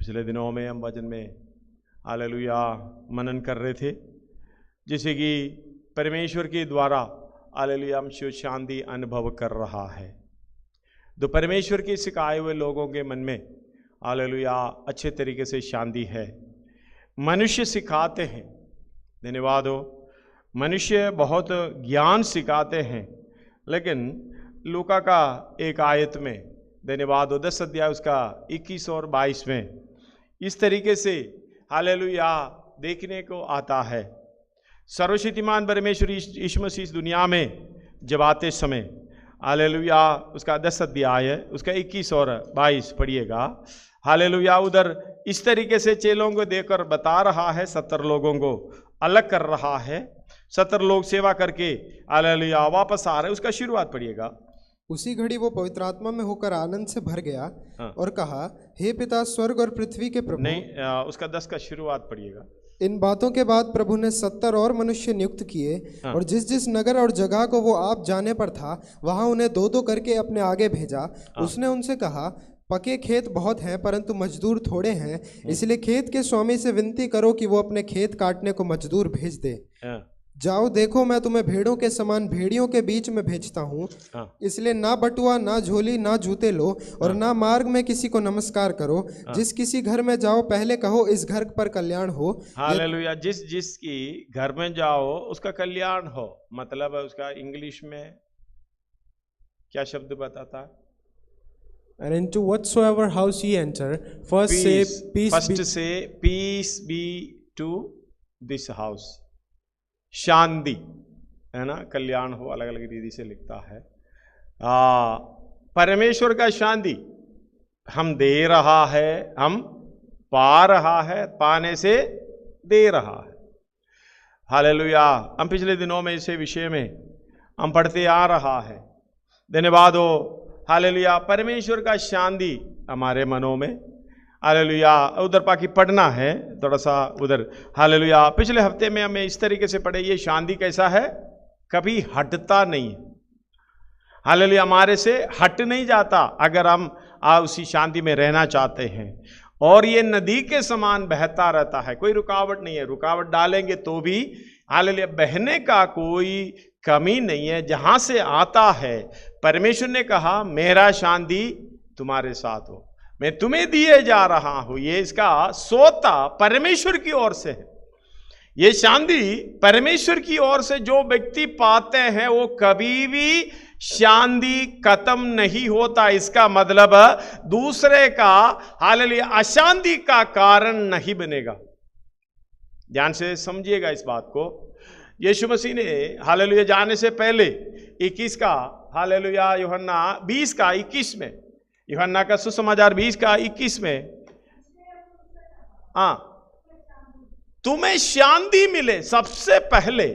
पिछले दिनों में हम वचन में हालेलुया मनन कर रहे थे, जैसे कि परमेश्वर के द्वारा हालेलुया हम शांति अनुभव कर रहा है। तो परमेश्वर के सिखाए हुए लोगों के मन में हालेलुया अच्छे तरीके से शांति है। मनुष्य सिखाते हैं, धन्यवाद हो, मनुष्य बहुत ज्ञान सिखाते हैं, लेकिन लूका का एक आयत में धन्यवाद हो 10 अध्याय उसका 21 और 22 में इस तरीके से हालेलुया देखने को आता है। सर्वशक्तिमान परमेश्वर यीशु मसीह इस दुनिया में जब आते समय हालेलुया उसका 10 अध्याय है उसका 21 और 22 पढ़िएगा। हालेलुया उधर इस तरीके से चेलों को देकर बता रहा है, 70 लोगों को अलग कर रहा है। 70 लोग सेवा करके हालेलुया वापस आ रहे हैं। उसका शुरुआत पढ़िएगा। उसी घड़ी वो पवित्र आत्मा में होकर आनंद से भर गया और कहा, हे पिता स्वर्ग और पृथ्वी के प्रभु। नहीं, उसका 10 का शुरुआत पढ़िएगा। इन बातों के बाद प्रभु ने 70 और मनुष्य नियुक्त किए और जिस जिस नगर और जगह को वो आप जाने पर था वहां उन्हें 2-2 करके अपने आगे भेजा। उसने उनसे कहा, पके खेत बहुत हैं परंतु मजदूर थोड़े हैं, इसलिए खेत के स्वामी से विनती करो कि वो अपने खेत काटने को मजदूर भेज दे। जाओ, देखो मैं तुम्हें भेड़ों के समान भेड़ियों के बीच में भेजता हूँ। इसलिए ना बटुआ, ना झोली, ना जूते लो और ना मार्ग में किसी को नमस्कार करो। जिस किसी घर में जाओ पहले कहो, इस घर पर कल्याण हो। हालेलुया। जिस की घर में जाओ उसका कल्याण हो, मतलब उसका इंग्लिश में क्या शब्द बताता है? And into whatsoever house ye enter, first say peace be to this house। शांति है ना, कल्याण हो, अलग अलग रीति से लिखता है। परमेश्वर का शांति हम दे रहा है, हम पा रहा है, पाने से दे रहा है। हालेलुया। हम पिछले दिनों में इसे विषय में हम पढ़ते आ रहा है। धन्यवाद हो हालेलुया। परमेश्वर का शांति हमारे मनों में हालेलुया। उधर बाकी पढ़ना है थोड़ा सा उधर। हालेलुया। पिछले हफ्ते में हमें इस तरीके से पढ़े, ये शांति कैसा है, कभी हटता नहीं। हालेलुया, हमारे से हट नहीं जाता अगर हम उसी शांति में रहना चाहते हैं। और ये नदी के समान बहता रहता है, कोई रुकावट नहीं है। रुकावट डालेंगे तो भी हालेलुया बहने का कोई कमी नहीं है। जहां से आता है, परमेश्वर ने कहा मेरा शांति तुम्हारे साथ हो, मैं तुम्हें दिए जा रहा हूं। ये इसका सोता परमेश्वर की ओर से है। ये शांति परमेश्वर की ओर से जो व्यक्ति पाते हैं वो कभी भी शांति खत्म नहीं होता। इसका मतलब दूसरे का हालेलुया अशांति का कारण नहीं बनेगा। ध्यान से समझिएगा इस बात को। यीशु मसीह ने हालेलुया जाने से पहले 21 का हालेलुया यूहन्ना 20 का 21 में, यूहन्ना का सुसमाचार 20 का 21 में, तुम्हें शांति मिले। सबसे पहले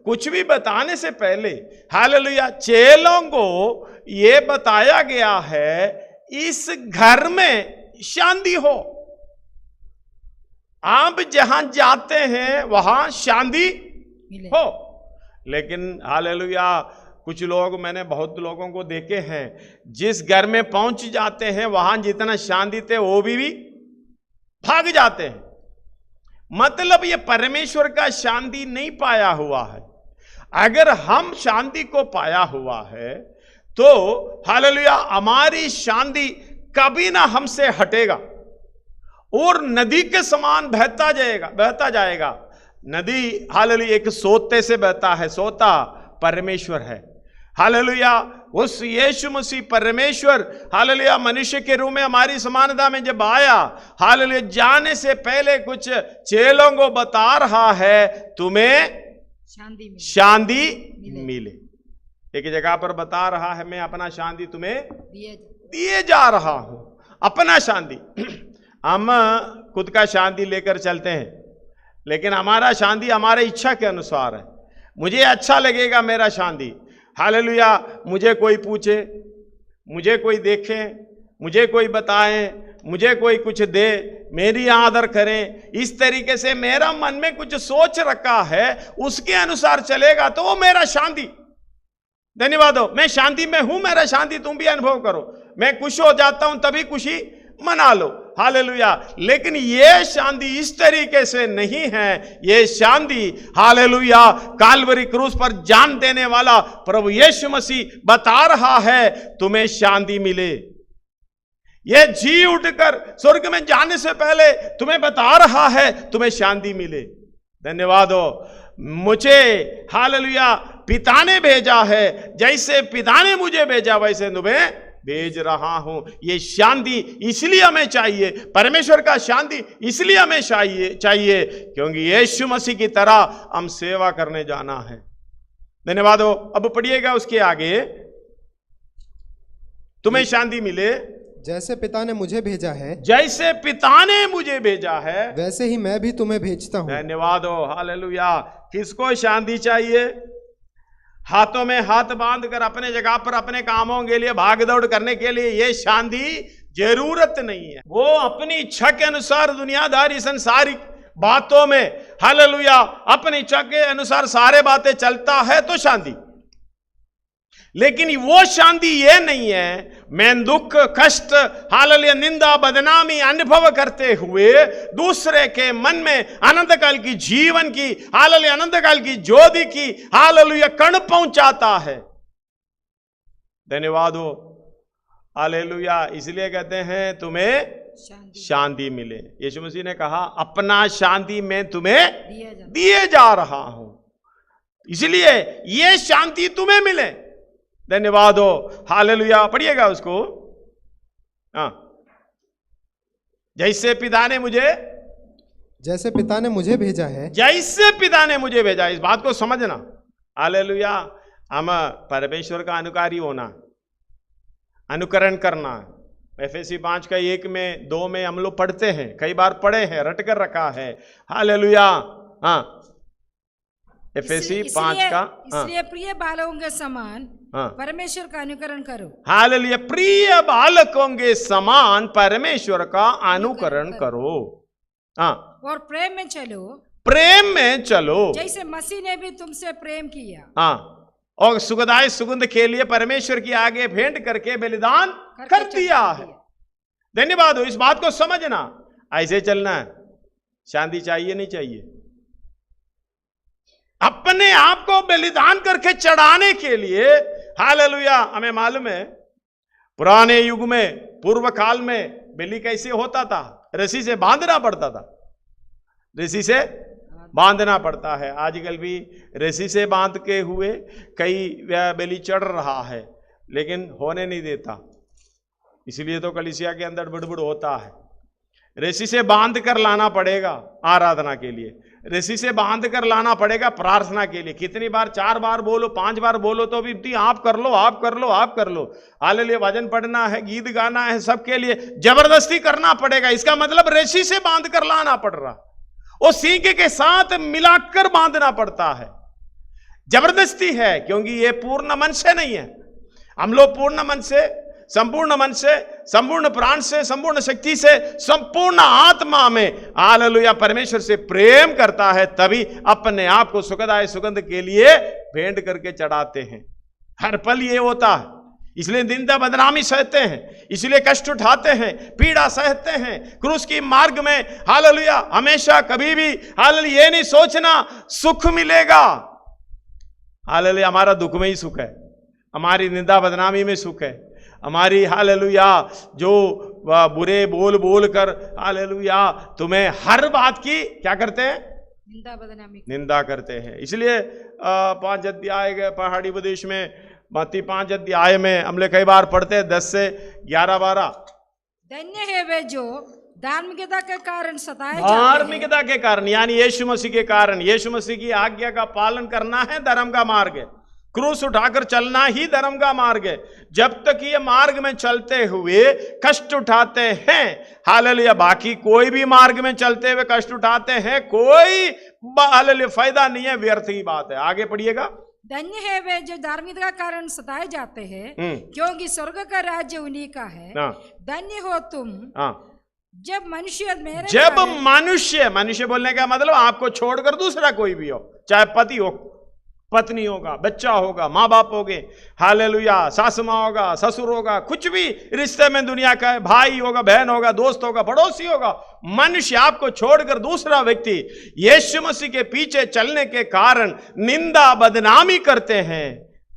कुछ भी बताने से पहले हालेलुया चेलों को यह बताया गया है इस घर में शांति हो। आप जहां जाते हैं वहां शांति हो। लेकिन हालेलुया कुछ लोग, मैंने बहुत लोगों को देखे हैं, जिस घर में पहुंच जाते हैं वहां जितना शांति थे वो भी भाग जाते हैं। मतलब ये परमेश्वर का शांति नहीं पाया हुआ है। अगर हम शांति को पाया हुआ है तो हालेलुया हमारी शांति कभी ना हमसे हटेगा और नदी के समान बहता जाएगा। नदी हालेलुया एक सोते से बहता है, सोता परमेश्वर है। हालेलुया उस यीशु मसीह परमेश्वर हालेलुया मनुष्य के रूप में हमारी समानता में जब आया, हालेलुया जाने से पहले कुछ चेलों को बता रहा है तुम्हें शांति मिले। एक जगह पर बता रहा है मैं अपना शांति तुम्हें दिए जा रहा हूं। अपना शांति हम खुद का शांति लेकर चलते हैं, लेकिन हमारा शांति हमारे इच्छा के अनुसार है। मुझे अच्छा लगेगा मेरा शांति। हालेलुया मुझे कोई पूछे, मुझे कोई देखे, मुझे कोई बताए, मुझे कोई कुछ दे, मेरी आदर करें, इस तरीके से मेरा मन में कुछ सोच रखा है उसके अनुसार चलेगा तो वो मेरा शांति। धन्यवाद हो, मैं शांति में हूं, मेरा शांति तुम भी अनुभव करो। मैं खुश हो जाता हूं तभी खुशी मना लो। हालेलुया। लेकिन ये शांति इस तरीके से नहीं है। ये शांति हालेलुया काल्वरी क्रूस पर जान देने वाला प्रभु यीशु मसीह बता रहा है तुम्हें शांति मिले। ये जी उठकर स्वर्ग में जाने से पहले तुम्हें बता रहा है तुम्हें शांति मिले। धन्यवाद हो। मुझे हालेलुया पिता ने भेजा है, जैसे पिता ने मुझे भेजा वैसे तुम्हें भेज रहा हूं। ये शांति इसलिए हमें चाहिए, परमेश्वर का शांति इसलिए हमें चाहिए क्योंकि यीशु मसीह की तरह हम सेवा करने जाना है। धन्यवाद हो। अब पढ़िएगा उसके आगे, तुम्हें शांति मिले जैसे पिता ने मुझे भेजा है, जैसे पिता ने मुझे भेजा है वैसे ही मैं भी तुम्हें भेजता हूं। धन्यवाद हो। हालेलुया। किसको शांति चाहिए? हाथों में हाथ बांधकर अपने जगह पर अपने कामों के लिए भाग दौड़ करने के लिए ये शांति जरूरत नहीं है। वो अपनी इच्छा के अनुसार दुनियादारी संसारिक बातों में हालेलुया अपनी इच्छा के अनुसार सारे बातें चलता है तो शांति। लेकिन वो शांति ये नहीं है मैं दुख कष्ट हालेलुया निंदा बदनामी अनुभव करते हुए दूसरे के मन में अनंत काल की जीवन की हालेलुया अनंत काल की ज्योति की हालेलुया कण पहुंचाता है। धन्यवाद हो। हालेलुया। इसलिए कहते हैं तुम्हें शांति मिले। यीशु मसीह ने कहा अपना शांति मैं तुम्हें दिए जा रहा हूं, इसलिए ये शांति तुम्हें मिले। धन्यवाद हो। हालेलुया। पढ़िएगा उसको। हाँ, जैसे पिता ने मुझे भेजा है, जैसे पिता ने मुझे भेजा। इस बात को समझना। हालेलुया। हम परमेश्वर का अनुकारी होना, अनुकरण करना। एफएसी 5 का 1 में 2 में हम लोग पढ़ते हैं, कई बार पढ़े हैं, रट कर रखा है। हालेलुया। हाँ, एफएसी 5 का। इसलिए प्रिय बालकों के समान परमेश्वर का अनुकरण करो। हालेलुया। प्रिय बालकों के समान परमेश्वर का अनुकरण करो। हाँ, और प्रेम में चलो, प्रेम में चलो जैसे मसीह ने भी तुमसे प्रेम किया। हाँ, और सुगंधाय सुगंध के लिए परमेश्वर की आगे भेंट करके बलिदान कर दिया है। धन्यवाद हो। इस बात को समझना। ऐसे चलना है। शांति चाहिए नहीं चाहिए? अपने आप को बलिदान करके चढ़ाने के लिए हालेलुया। हमें मालूम है पुराने युग में, पूर्व काल में बलि कैसे होता था? रस्सी से बांधना पड़ता था, रस्सी से बांधना पड़ता है। आजकल भी रस्सी से बांध के हुए कई बलि चढ़ रहा है, लेकिन होने नहीं देता। इसलिए तो कलीसिया के अंदर बुड़बुड़ होता है। रस्सी से बांध कर लाना पड़ेगा आराधना के लिए, रस्सी से बांध कर लाना पड़ेगा प्रार्थना के लिए। कितनी बार? 4 बार बोलो, 5 बार बोलो तो भी आप कर लो, आप कर लो, आप कर लो। हालेलुया। भजन पढ़ना है, गीत गाना है, सबके लिए जबरदस्ती करना पड़ेगा। इसका मतलब रस्सी से बांध कर लाना पड़ रहा, वो सींग के साथ मिलाकर बांधना पड़ता है। जबरदस्ती है, क्योंकि ये पूर्ण मन से नहीं है। हम लोग पूर्ण मन से, संपूर्ण मन से, संपूर्ण प्राण से, संपूर्ण शक्ति से, संपूर्ण आत्मा में हालेलुया परमेश्वर से प्रेम करता है, तभी अपने आप को सुखदायक सुगंध के लिए भेंट करके चढ़ाते हैं। हर पल ये होता है। इसलिए निंदा बदनामी सहते हैं, इसलिए कष्ट उठाते हैं, पीड़ा सहते हैं क्रूस की मार्ग में। हालेलुया। हमेशा कभी भी हालेलुया ये नहीं सोचना सुख मिलेगा। हालेलुया। हमारा दुख में ही सुख है, हमारी निंदा बदनामी में सुख है, हमारी हालेलुया जो बुरे बोल बोल कर हालेलुया तुम्हें हर बात की क्या करते हैं? निंदा बदनामी, निंदा करते हैं। इसलिए 5 अध्याय के पहाड़ी प्रदेश में बाती 5 अध्याय में हम लोग कई बार पढ़ते हैं 10 से 11-12। धन्य है वे जो धार्मिकता के कारण सताए, धार्मिकता के कारण यानी यीशु मसीह के कारण। यीशु मसीह की आज्ञा का पालन करना है धर्म का मार्ग है। क्रूस उठाकर चलना ही धर्म का मार्ग है। जब तक ये मार्ग में चलते हुए कष्ट उठाते हैं हालेलुया, बाकी कोई भी मार्ग में चलते हुए कष्ट उठाते हैं, कोई हालेलुया फायदा नहीं है, व्यर्थ की बात है। आगे पढ़िएगा। धन्य है वे जो धार्मिकता के कारण सताए जाते हैं, क्योंकि स्वर्ग का राज्य उन्हीं का है। धन्य हो तुम जब मनुष्य मनुष्य बोलने का मतलब आपको छोड़कर दूसरा कोई भी हो, चाहे पति हो, पत्नी होगा, बच्चा होगा, माँ बाप होगे, हालेलुया, सास माँ होगा, ससुर होगा, कुछ भी रिश्ते में दुनिया का है, भाई होगा, बहन होगा, दोस्त होगा, पड़ोसी होगा, मनुष्य आपको छोड़कर दूसरा व्यक्ति यीशु मसीह के पीछे चलने के कारण निंदा बदनामी करते हैं।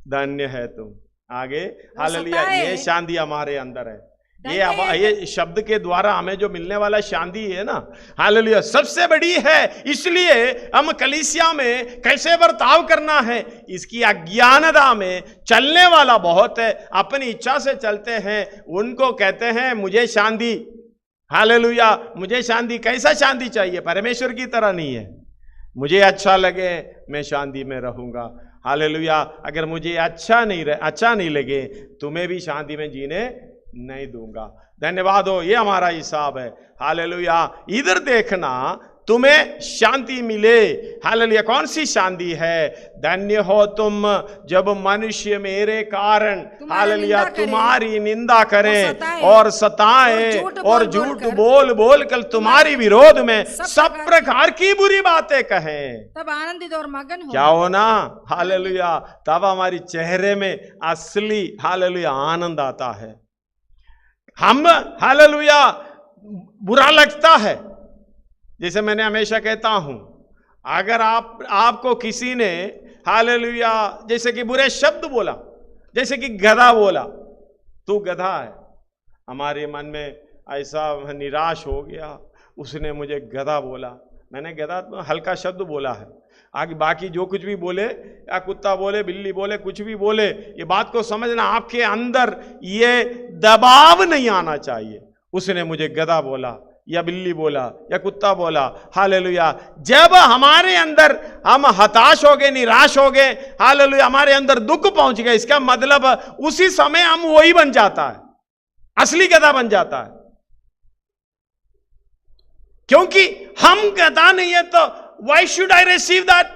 धन्य है तुम। आगे हालेलुया, ये शांति हमारे अंदर है। ये शब्द के द्वारा हमें जो मिलने वाला शांति है ना, हालेलुया, सबसे बड़ी है। इसलिए हम कलीसिया में कैसे बर्ताव करना है, इसकी अज्ञानता में चलने वाला बहुत है। अपनी इच्छा से चलते हैं, उनको कहते हैं मुझे शांति, हालेलुया, मुझे शांति। कैसा शांति चाहिए? परमेश्वर की तरह नहीं है। मुझे अच्छा लगे मैं शांति में रहूंगा, हालेलुया। अगर मुझे अच्छा नहीं लगे, तुम्हें भी शांति में जीने नहीं दूंगा। धन्यवाद हो, ये हमारा हिसाब है। हालेलुया, इधर देखना, तुम्हें शांति मिले। हालेलुया, कौन सी शांति है? धन्य हो तुम जब मनुष्य मेरे कारण, हालेलुया, तुम्हारी निंदा करें और सताएं और झूठ बोल बोल कर तुम्हारी विरोध में सब प्रकार की बुरी बातें कहें, तब आनंदित और मगन हो। क्या हो ना, हालेलुया, तब हमारी चेहरे में असली, हालेलुया, आनंद आता है। हम, हालेलुया, बुरा लगता है, जैसे मैंने हमेशा कहता हूं, अगर आपको किसी ने, हालेलुया, जैसे कि बुरे शब्द बोला, जैसे कि गधा बोला, तू गधा है, हमारे मन में ऐसा निराश हो गया, उसने मुझे गधा बोला। मैंने गधा तो हल्का शब्द बोला है, आगे बाकी जो कुछ भी बोले, या कुत्ता बोले, बिल्ली बोले, कुछ भी बोले, ये बात को समझना, आपके अंदर ये दबाव नहीं आना चाहिए। उसने मुझे गधा बोला या बिल्ली बोला या कुत्ता बोला, हालेलुया। जब हमारे अंदर हम हताश हो गए, निराश हो गए, हालेलुया, हमारे अंदर दुख पहुंच गया, इसका मतलब उसी समय हम वही बन जाता है, असली गधा बन जाता है। क्योंकि हम गधा नहीं है तो Why should I receive that?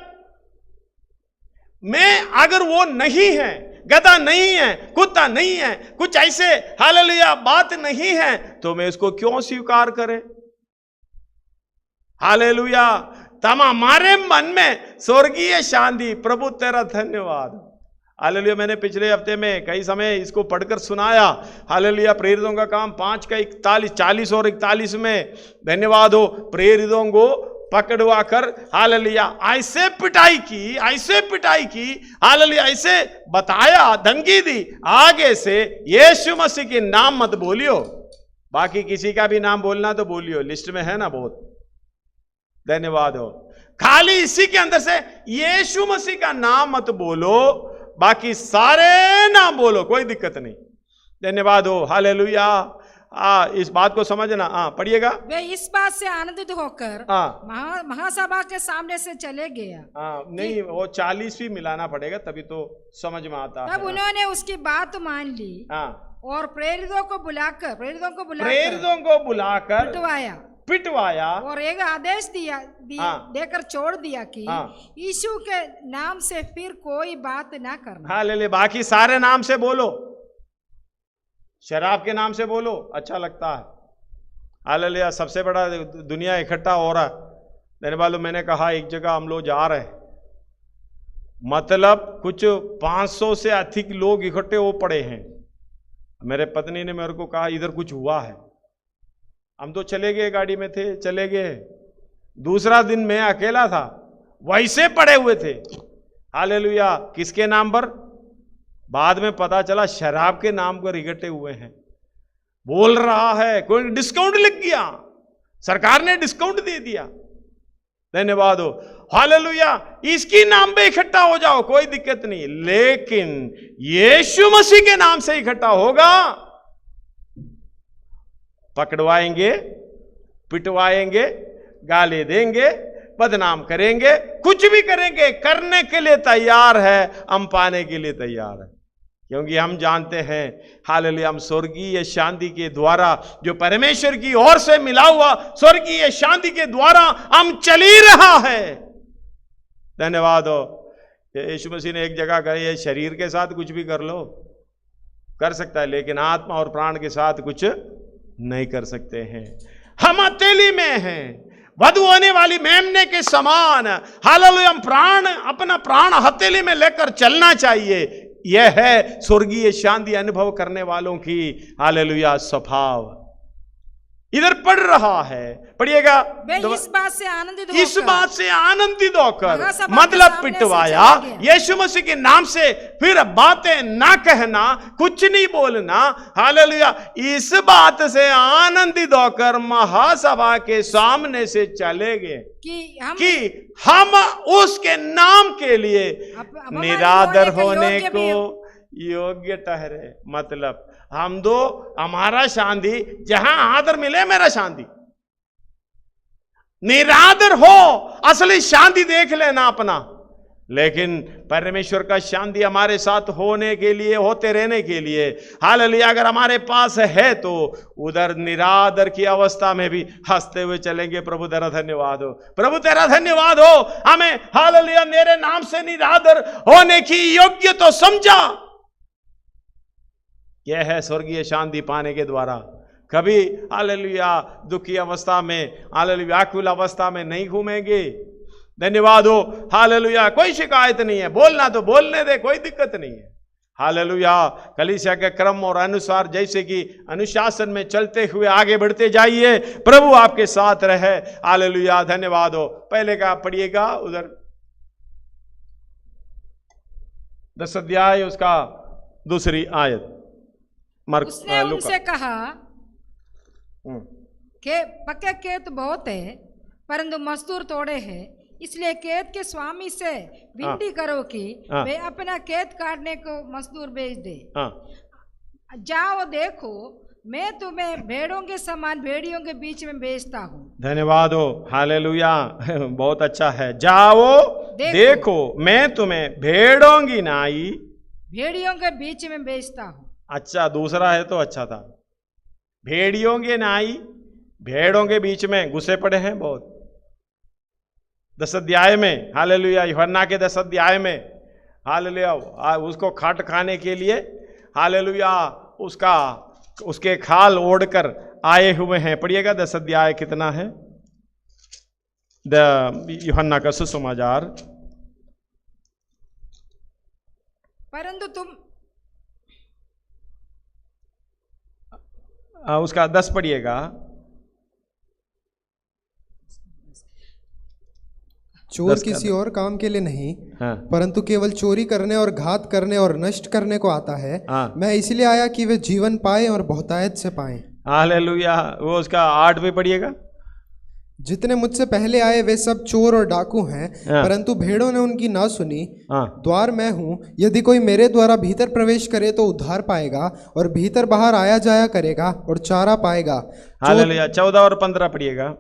मैं अगर वो नहीं है, गधा नहीं है, कुत्ता नहीं है, कुछ ऐसे, हालेलुया, बात नहीं है, तो मैं इसको क्यों स्वीकार करें? हालेलुया, तब हमारे मन में स्वर्गीय शांति। प्रभु तेरा धन्यवाद। हालेलुया, मैंने पिछले हफ्ते में कई समय इसको पढ़कर सुनाया। हालेलुया, प्रेरितों का काम 5 का 41, 40 और 41 में, धन्यवाद हो, प्रेरितों को पकड़वा कर, हालेलुया, ऐसे पिटाई की, हालेलुया, ऐसे बताया, धमकी दी, आगे से यीशु मसीह के नाम मत बोलियो, बाकी किसी का भी नाम बोलना तो बोलियो, लिस्ट में है ना बहुत। धन्यवाद हो, खाली इसी के अंदर से यीशु मसीह का नाम मत बोलो, बाकी सारे नाम बोलो, कोई दिक्कत नहीं। धन्यवाद हो, हालेलुया। इस बात को समझना। पढ़िएगा। वे इस बात से आनंदित होकर महासभा के सामने से चले गया। नहीं, वो 40 भी मिलाना पड़ेगा तभी तो समझ में आता है। तब उन्होंने उसकी बात मान ली और प्रेरितों को बुलाकर पिटवाया और एक आदेश देकर छोड़ दिया कि यीशु के नाम से फिर कोई बात ना करना। हालेलुया, बाकी सारे नाम से बोलो, शराब के नाम से बोलो, अच्छा लगता है। हालेलुया, सबसे बड़ा दुनिया इकट्ठा हो रहा है। धन्यवाद। मैंने कहा एक जगह हम लोग जा रहे हैं, मतलब कुछ 500 से अधिक लोग इकट्ठे हो पड़े हैं। मेरे पत्नी ने मेरे को कहा इधर कुछ हुआ है। हम तो चले गए, गाड़ी में थे, चले गए। दूसरा दिन मैं अकेला था, वैसे पड़े हुए थे। हालेलुया, किसके नाम पर? बाद में पता चला शराब के नाम पर इकट्ठे हुए हैं। बोल रहा है कोई डिस्काउंट लग गया, सरकार ने डिस्काउंट दे दिया। धन्यवाद हो, हालेलुया। इसकी नाम पे इकट्ठा हो जाओ, कोई दिक्कत नहीं, लेकिन यीशु मसीह के नाम से इकट्ठा होगा, पकड़वाएंगे, पिटवाएंगे, गाली देंगे, बदनाम करेंगे, कुछ भी करेंगे, करने के लिए तैयार है, हम पाने के लिए तैयार है। क्योंकि हम जानते हैं, हालेलुया, हम स्वर्गीय शांति के द्वारा, जो परमेश्वर की ओर से मिला हुआ स्वर्गीय शांति के द्वारा हम चल ही रहा है। धन्यवाद हो। यीशु मसीह ने एक जगह कहा, ये शरीर के साथ कुछ भी कर लो, कर सकता है, लेकिन आत्मा और प्राण के साथ कुछ नहीं कर सकते हैं। हम हथेली में हैं, वधु होने वाली मेमने के समान हालेलुया प्राण अपना प्राण हथेली में लेकर चलना चाहिए। यह है स्वर्गीय शांति अनुभव करने वालों की हालेलुया स्वभाव। इधर पढ़ रहा है, पढ़िएगा। इस बात से आनंदित होकर मतलब पिटवाया यीशु मसीह के नाम से, फिर बातें ना कहना, कुछ नहीं बोलना, हालेलुया। इस बात से आनंदित होकर महासभा के सामने से चले गए कि हम उसके नाम के लिए निरादर होने को योग्य ठहरे। मतलब हम दो, हमारा शांति जहां आदर मिले मेरा शांति, निरादर हो असली शांति देख लेना अपना। लेकिन परमेश्वर का शांति हमारे साथ होने के लिए, होते रहने के लिए हालेलुया अगर हमारे पास है तो उधर निरादर की अवस्था में भी हंसते हुए चलेंगे। प्रभु तेरा धन्यवाद हो, प्रभु तेरा धन्यवाद हो। हमें हालेलुया मेरे नाम से निरादर होने की योग्य तो समझा। यह है स्वर्गीय शांति पाने के द्वारा। कभी हालेलुया दुखी अवस्था में, हालेलुया व्याकुल अवस्था में नहीं घूमेंगे। धन्यवाद हो, हालेलुया। कोई शिकायत नहीं है, बोलना तो बोलने दे, कोई दिक्कत नहीं है। हालेलुया कलीसिया के क्रम और अनुसार जैसे कि अनुशासन में चलते हुए आगे बढ़ते जाइए। प्रभु आपके साथ रहे। हालेलुया धन्यवाद हो। पहले का पढ़िएगा उधर 10 अध्याय उसका दूसरी आयत। उसने उनसे कहा कि पक्के खेत बहुत है परंतु मजदूर थोड़े हैं, इसलिए खेत के स्वामी से विनती करो कि वे अपना खेत काटने को मजदूर भेज दे। जाओ देखो, मैं तुम्हें भेड़ों के समान भेड़ियों के बीच में भेजता हूँ। धन्यवाद हो, हालेलुया। बहुत अच्छा है। जाओ देखो, मैं तुम्हें भेड़ों की नाई भेड़ियों के बीच में भेजता हूँ। अच्छा, दूसरा है तो अच्छा था। भेड़ियों के नाई भेड़ों के बीच में घुसे पड़े हैं बहुत। 10 अध्याय में हालेलुया, यूहन्ना के 10 अध्याय में हालेलुया उसको खाट खाने के लिए हालेलुया उसके खाल ओढ़कर आए हुए हैं। पढ़िएगा 10 अध्याय कितना है यूहन्ना का सुसमाचार। परंतु तुम उसका 10 पढ़िएगा। चोर किसी और काम के लिए नहीं परंतु केवल चोरी करने और घात करने और नष्ट करने को आता है। मैं इसलिए आया कि वे जीवन पाए और बहुतायत से पाए। हालेलुया। वो उसका 8 भी पढ़िएगा। जितने मुझसे पहले आए वे सब चोर और डाकू हैं, परंतु भेड़ों ने उनकी ना सुनी। द्वार मैं हूँ, यदि कोई मेरे द्वारा भीतर प्रवेश करे तो उद्धार पाएगा और भीतर बाहर आया जाया करेगा और चारा पाएगा। हालेलुया। 14 और 15 पढ़िएगा।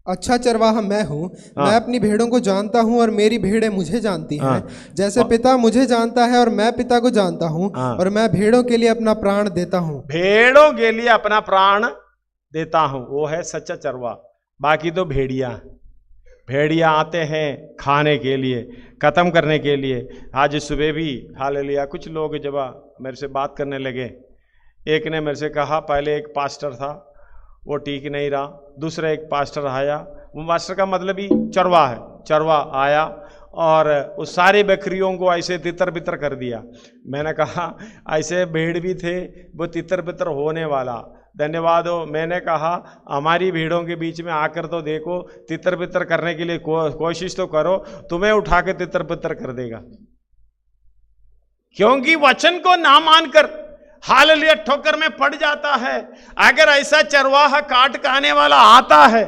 अच्छा चरवाहा मैं हूँ, मैं अपनी भेड़ों को जानता हूँ और मेरी भेड़ें मुझे जानती हैं। जैसे पिता मुझे जानता है और मैं पिता को जानता हूँ और मैं भेड़ों के लिए अपना प्राण देता हूँ। भेड़ों के लिए अपना प्राण देता हूँ, वो है सच्चा चरवा। बाकी तो भेड़िया आते हैं खाने के लिए, खत्म करने के लिए। आज सुबह भी हालेलुया कुछ लोग जब मेरे से बात करने लगे, एक ने मेरे से कहा, पहले एक पास्टर था वो ठीक नहीं रहा, दूसरा एक पास्टर आया, वो पास्टर का मतलब ही चरवा है, चरवा आया और उस सारी बकरियों को ऐसे तितर बितर कर दिया। मैंने कहा ऐसे भेड़ भी थे वो तितर बितर होने वाला। धन्यवाद हो। मैंने कहा हमारी भीड़ों के बीच में आकर तो देखो, तितर बितर करने के लिए कोशिश तो करो, तुम्हें उठा के तितर बितर कर देगा। क्योंकि वचन को ना मानकर हालेलुया ठोकर में पड़ जाता है। अगर ऐसा चरवाहा काट खाने वाला आता है,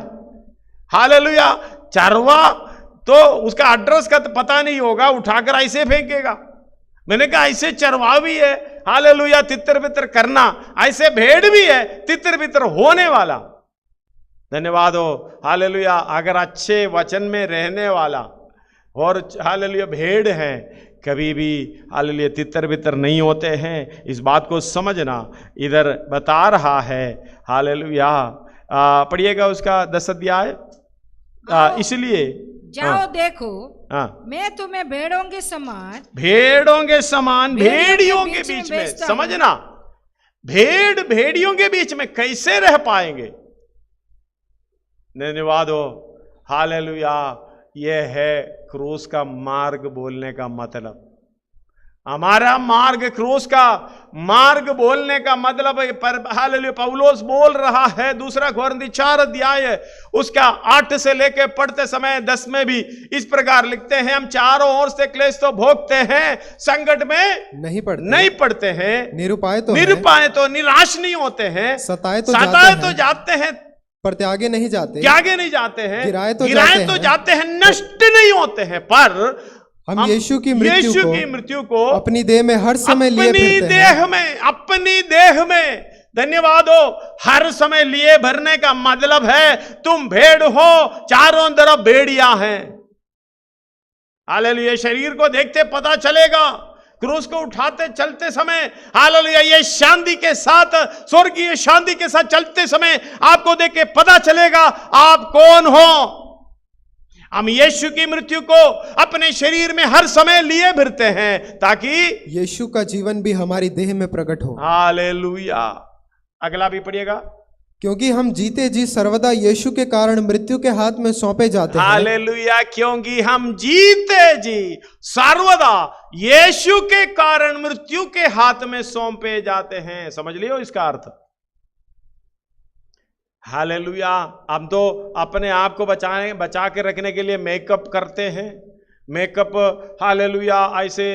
हालेलुया, चरवा तो उसका एड्रेस का तो पता नहीं होगा, उठाकर ऐसे फेंकेगा। मैंने कहा ऐसे चरवा भी है हालेलुया तितर बितर करना, ऐसे भेड़ भी है तितर बितर होने वाला। धन्यवाद हो। हालेलुया। अगर अच्छे वचन में रहने वाला और हालेलुया भेड़ है, कभी भी हालेलुया तितर बितर नहीं होते हैं। इस बात को समझना इधर बता रहा है। हालेलुया। पढ़िएगा उसका 10 अध्याय। इसलिए जाओ देखो, मैं तुम्हें भेड़ों के समान भेड़ियों के बीच में, समझना, भेड़ियों के बीच में कैसे रह पाएंगे? धन्यवाद हो, हालेलुया। यह है क्रूस का मार्ग बोलने का मतलब। हमारा मार्ग क्रूस का मार्ग बोलने का मतलब है। पर हालेलुया, पौलुस बोल रहा है, दूसरा कोरिन्थी 4 अध्याय उसका 8 से लेके पढ़ते समय 10 में भी इस प्रकार लिखते हैं, हम चारों ओर से क्लेश तो भोगते हैं, संकट में नहीं पड़ते हैं, निरुपाय तो निराश नहीं होते हैं, सताए तो जाते हैं, पर त्यागे नहीं जाते, गिराए तो जाते हैं, नष्ट नहीं होते हैं। पर हम यीशु की मृत्यु को अपनी देह में हर समय लिए फिरते हैं। अपनी देह में, धन्यवाद हो, हर समय लिए भरने का मतलब है तुम भेड़ हो, चारों तरफ भेड़िया हैं। हालेलुया, शरीर को देखते पता चलेगा, क्रूस को उठाते चलते समय, हालेलुया, ये शांति के साथ, स्वर्गीय शांति के साथ चलते समय आपको देख के पता चलेगा आप कौन हो। हम यीशु की मृत्यु को अपने शरीर में हर समय लिए फिरते हैं ताकि यीशु का जीवन भी हमारी देह में प्रकट हो। हालेलुया। अगला भी पढ़िएगा। क्योंकि हम जीते जी सर्वदा यीशु के कारण मृत्यु के हाथ में सौंपे जाते हैं। हालेलुया। क्योंकि हम जीते जी सर्वदा यीशु के कारण मृत्यु के हाथ में सौंपे जाते हैं। समझ लियो इसका अर्थ। हालेलुया। हम तो अपने आप को बचा के रखने के लिए मेकअप करते हैं। मेकअप, हालेलुया, ऐसे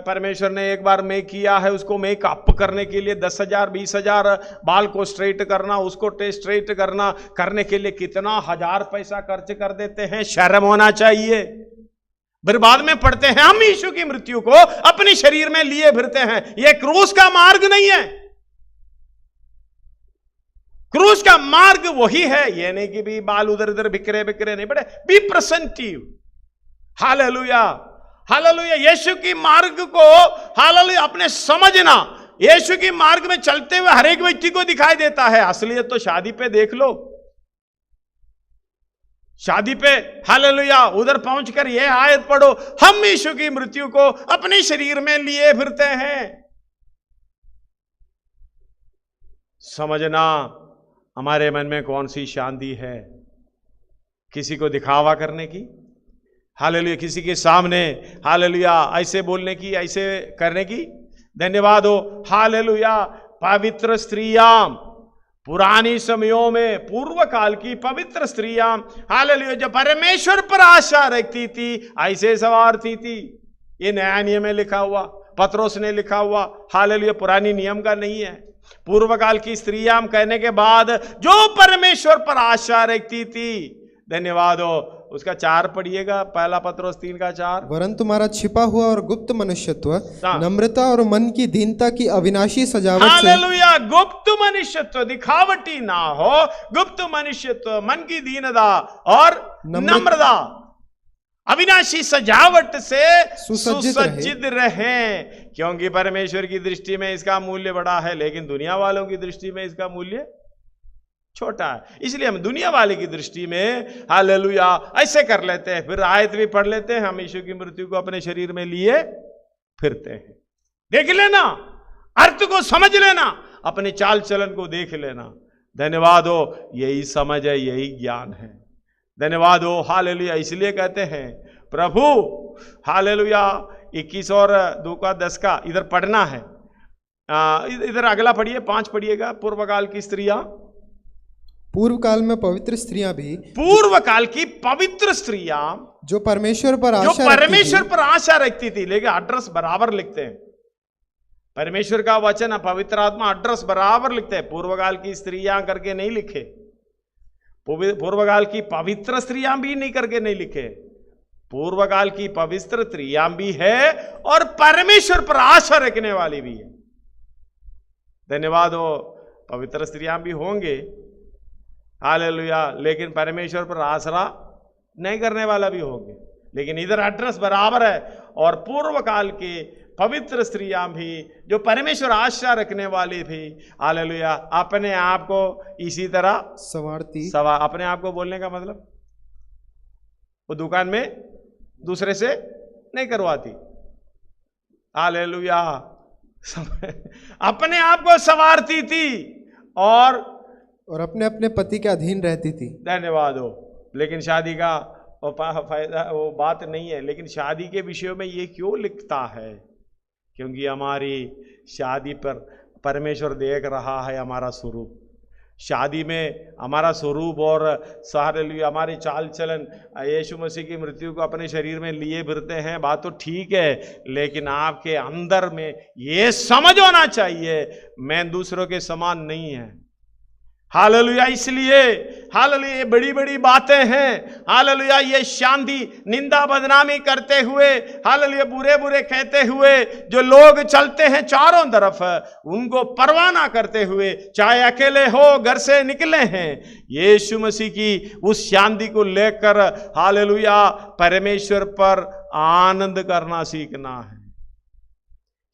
परमेश्वर ने एक बार मेक किया है, उसको मेकअप करने के लिए 10,000 20,000, बाल को स्ट्रेट करना, उसको स्ट्रेट करने के लिए कितना 1000 पैसा खर्च कर देते हैं। शर्म होना चाहिए। बर्बाद में पड़ते हैं। हम यीशु की मृत्यु को अपने शरीर में लिए फिरते हैं। यह क्रूस का मार्ग नहीं है। क्रूस का मार्ग वही है, ये नहीं कि भी बाल उधर इधर बिखरे नहीं पड़े। बी प्रेजेंटिव। Hallelujah, hallelujah. यीशु की मार्ग को, हालेलुया, अपने समझना। यीशु की मार्ग में चलते हुए हर एक व्यक्ति को दिखाई देता है। असलियत तो शादी पे देख लो। शादी पे, हालेलुया, उधर पहुंचकर ये आयत पढ़ो, हम यीशु की मृत्यु को अपने शरीर में लिए फिरते हैं। समझना हमारे मन में कौन सी शांति है। किसी को दिखावा करने की, हालेलुया, किसी के सामने, हालेलुया, ऐसे बोलने की, ऐसे करने की। धन्यवाद हो, हालेलुया। पवित्र स्त्रियां, पुरानी समयों में, पूर्व काल की पवित्र स्त्रियां, हालेलुया, जो परमेश्वर पर आशा रखती थी, ऐसे संवारती थी। ये नया नियम में लिखा हुआ, पत्रोस ने लिखा हुआ, हालेलुया, पुरानी नियम का नहीं है। पूर्व काल की स्त्रियां कहने के बाद जो परमेश्वर पर आशा रखती थी, धन्यवाद हो, उसका 4 पढ़िएगा, पहला पत्रोस 3 का 4। वरन तुम्हारा छिपा हुआ और गुप्त मनुष्यत्व नम्रता और मन की दीनता की अविनाशी सजावट से, हालेलुया, गुप्त मनुष्यत्व, दिखावटी ना हो, गुप्त मनुष्यत्व, मन की दीनता और नम्रता, अविनाशी सजावट से सुसज्जित रहे। क्योंकि परमेश्वर की दृष्टि में इसका मूल्य बड़ा है, लेकिन दुनिया वालों की दृष्टि में इसका मूल्य छोटा है। इसलिए हम दुनिया वाले की दृष्टि में, हालेलुया, ऐसे कर लेते हैं। फिर आयत भी पढ़ लेते हैं, हम यीशु की मृत्यु को अपने शरीर में लिए फिरते हैं। देख लेना, अर्थ को समझ लेना, अपने चाल चलन को देख लेना। धन्यवाद हो, यही समझ है, यही ज्ञान है। धन्यवाद हो, हालेलुया। इसलिए कहते हैं प्रभु, हालेलुया, 21 और 2 का 10 का इधर पढ़ना है। इधर अगला पढ़िए, 5 पढ़िएगा। पूर्व काल की स्त्रियां, पूर्व काल में पवित्र स्त्रियां भी, पूर्व काल की पवित्र स्त्रियां जो परमेश्वर पर आशा रखती थी। लेकिन एड्रेस बराबर लिखते हैं। परमेश्वर का वचन, पवित्र आत्मा एड्रेस बराबर लिखते हैं। पूर्व काल की स्त्रियां करके नहीं लिखे, पूर्व काल की पवित्र स्त्रियां भी नहीं करके नहीं लिखे। पूर्व काल की पवित्र स्त्रियां भी है और परमेश्वर पर आशा रखने वाली भी है। धन्यवाद हो, पवित्र स्त्रियां भी होंगे, हालेलुया, लेकिन परमेश्वर पर आसरा नहीं करने वाला भी होंगे। लेकिन इधर एड्रेस बराबर है। और पूर्व काल के पवित्र स्त्रियां भी जो परमेश्वर आशा रखने वाली थी, हालेलुया, अपने आप को इसी तरह संवारती। अपने आप को बोलने का मतलब, वो दुकान में दूसरे से नहीं करवाती। हालेलुया, अपने आप को संवारती थी और और अपने अपने पति के अधीन रहती थी। धन्यवाद हो। लेकिन शादी का वो फायदा वो बात नहीं है, लेकिन शादी के विषय में ये क्यों लिखता है? क्योंकि हमारी शादी पर परमेश्वर देख रहा है हमारा स्वरूप। शादी में हमारा स्वरूप और हालेलुया हमारी चाल चलन, यीशु मसीह की मृत्यु को अपने शरीर में लिए फिरते हैं, बात तो ठीक है, लेकिन आपके अंदर में ये समझ होना चाहिए मैं दूसरों के समान नहीं है। हालेलुया। इसलिए हालेलुया ये बड़ी बड़ी बातें हैं। हालेलुया ये शांति निंदा बदनामी करते हुए, हालेलुया बुरे बुरे कहते हुए जो लोग चलते हैं चारों तरफ, उनको परवाह ना करते हुए, चाहे अकेले हो घर से निकले हैं, यीशु मसीह की उस शांति को लेकर हालेलुया परमेश्वर पर आनंद करना सीखना है।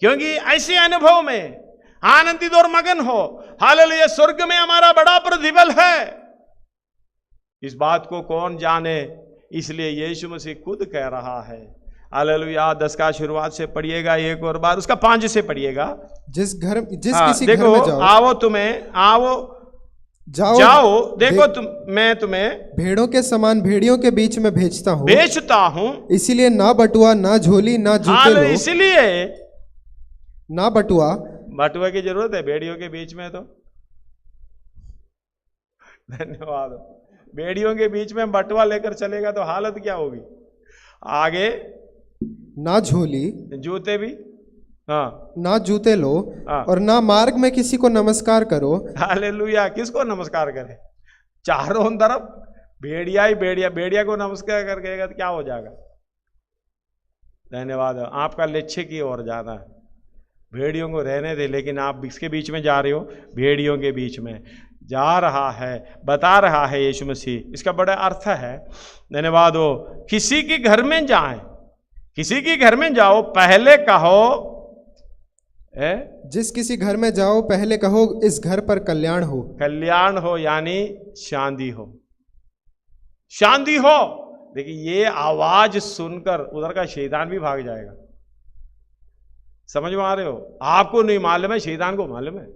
क्योंकि ऐसे अनुभव में आनंदित और मगन हो। हालेलुया स्वर्ग में हमारा बड़ा प्रतिफल है। इस बात को कौन जाने, इसलिए यीशु मसीह खुद कह रहा है। हालेलुया 10 का शुरुआत से पढ़िएगा एक और बार, उसका 5 से पढ़िएगा। जिस किसी देखो, घर में जाओ, जाओ देखो मैं तुम्हें भेड़ों के समान भेड़ियों के बीच में भेजता हूँ। इसीलिए ना बटुआ ना झोली ना जूते लो। इसलिए ना बटुआ की जरूरत है भेड़ियों के बीच में तो। धन्यवाद। भेड़ियों के बीच में बटुआ लेकर चलेगा तो हालत क्या होगी? आगे ना झोली, जूते भी हाँ ना जूते लो, और ना मार्ग में किसी को नमस्कार करो। हालेलुया। किसको नमस्कार करे? चारों तरफ भेड़िया ही भेड़िया, भेड़िया को नमस्कार करके तो क्या हो जाएगा? धन्यवाद। आपका लक्ष्य की ओर जाना है, भेड़ियों को रहने दे, लेकिन आप इसके बीच में जा रहे हो, भेड़ियों के बीच में जा रहा है, बता रहा है यीशु मसीह। इसका बड़ा अर्थ है। धन्यवाद हो। किसी के घर में जाए, किसी के घर में जाओ पहले कहो जिस किसी घर में जाओ पहले कहो इस घर पर कल्याण हो। कल्याण हो यानी शांति हो, शांति हो। देखिए ये आवाज सुनकर उधर का शैतान भी भाग जाएगा। समझ में आ रहे हो? आपको नहीं मालूम है, शैतान को मालूम है।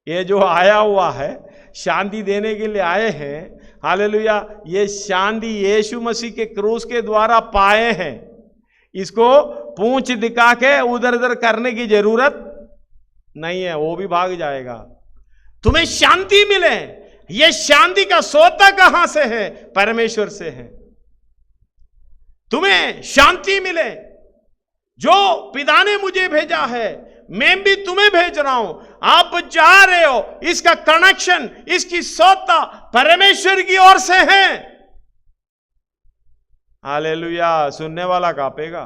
ये जो आया हुआ है शांति देने के लिए आए हैं, हालेलुया, ये शांति यीशु मसीह के क्रूस के द्वारा पाए हैं। इसको पूंछ दिखा के उधर उधर करने की जरूरत नहीं है, वो भी भाग जाएगा। तुम्हें शांति मिले, ये शांति का सोता कहां से है? परमेश्वर से है। तुम्हें शांति मिले, जो पिता ने मुझे भेजा है मैं भी तुम्हें भेज रहा हूं, आप जा रहे हो, इसका कनेक्शन, इसकी सोता परमेश्वर की ओर से है। हालेलुया। सुनने वाला कांपेगा।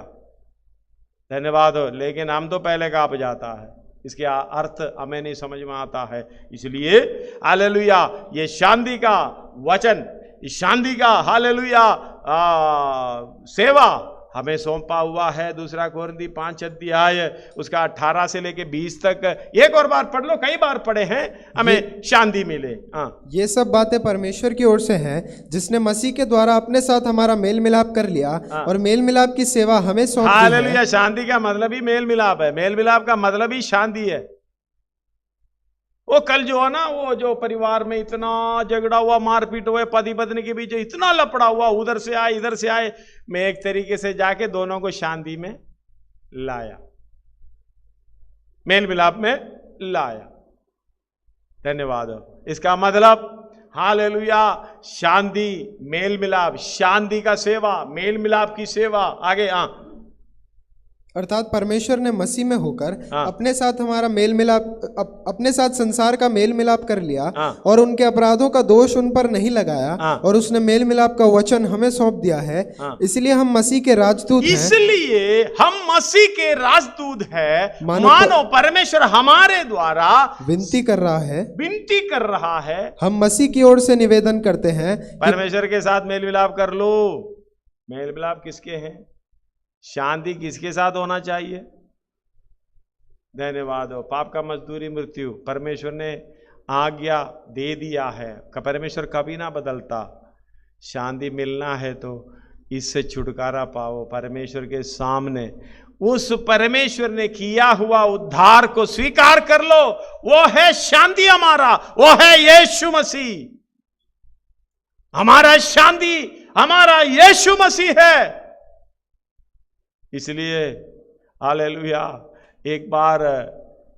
धन्यवाद हो। लेकिन हम तो पहले कांप जाता है, इसके अर्थ हमें नहीं समझ में आता है। इसलिए हालेलुया ये शांति का वचन, इस शांति का हालेलुया सेवा हमें सौंपा हुआ है। 2 कोरिन्थी 5 अध्याय उसका 18 से लेके 20 तक एक और बार पढ़ लो, कई बार पढ़े हैं, हमें शांति मिले। ये सब बातें परमेश्वर की ओर से हैं, जिसने मसीह के द्वारा अपने साथ हमारा मेल मिलाप कर लिया और मेल मिलाप की सेवा हमें सौंप दी है। हालेलुया। शांति का मतलब ही मेल मिलाप है, मेल मिलाप का मतलब ही शांति है। वो कल जो है ना, वो जो परिवार में इतना झगड़ा हुआ, मारपीट हुए, पति पत्नी के बीच इतना लफड़ा हुआ, उधर से आए इधर से आए, मैं एक तरीके से जाके दोनों को शांति में लाया, मेल मिलाप में लाया। धन्यवाद। इसका मतलब हालेलुया शांति, मेल मिलाप, शांति का सेवा, मेल मिलाप की सेवा। आगे अर्थात परमेश्वर ने मसीह में होकर अपने साथ हमारा मेल मिलाप, अपने साथ संसार का मेल मिलाप कर लिया और उनके अपराधों का दोष उन पर नहीं लगाया, और उसने मेल मिलाप का वचन हमें सौंप दिया है। इसलिए हम मसीह के राजदूत हैं। इसलिए हम मसीह के राजदूत हैं। मानो परमेश्वर हमारे द्वारा विनती कर रहा है। हम मसीह की ओर से निवेदन करते हैं, परमेश्वर के साथ मेल मिलाप कर लो। मेल मिलाप किसके हैं? शांति किसके साथ होना चाहिए? धन्यवाद हो। पाप का मजदूरी मृत्यु, परमेश्वर ने आज्ञा दे दिया है, परमेश्वर कभी ना बदलता। शांति मिलना है तो इससे छुटकारा पाओ, परमेश्वर के सामने उस परमेश्वर ने किया हुआ उद्धार को स्वीकार कर लो। वो है शांति हमारा, वो है यीशु मसीह। हमारा शांति हमारा यीशु मसीह है। इसलिए हालेलुया, एक बार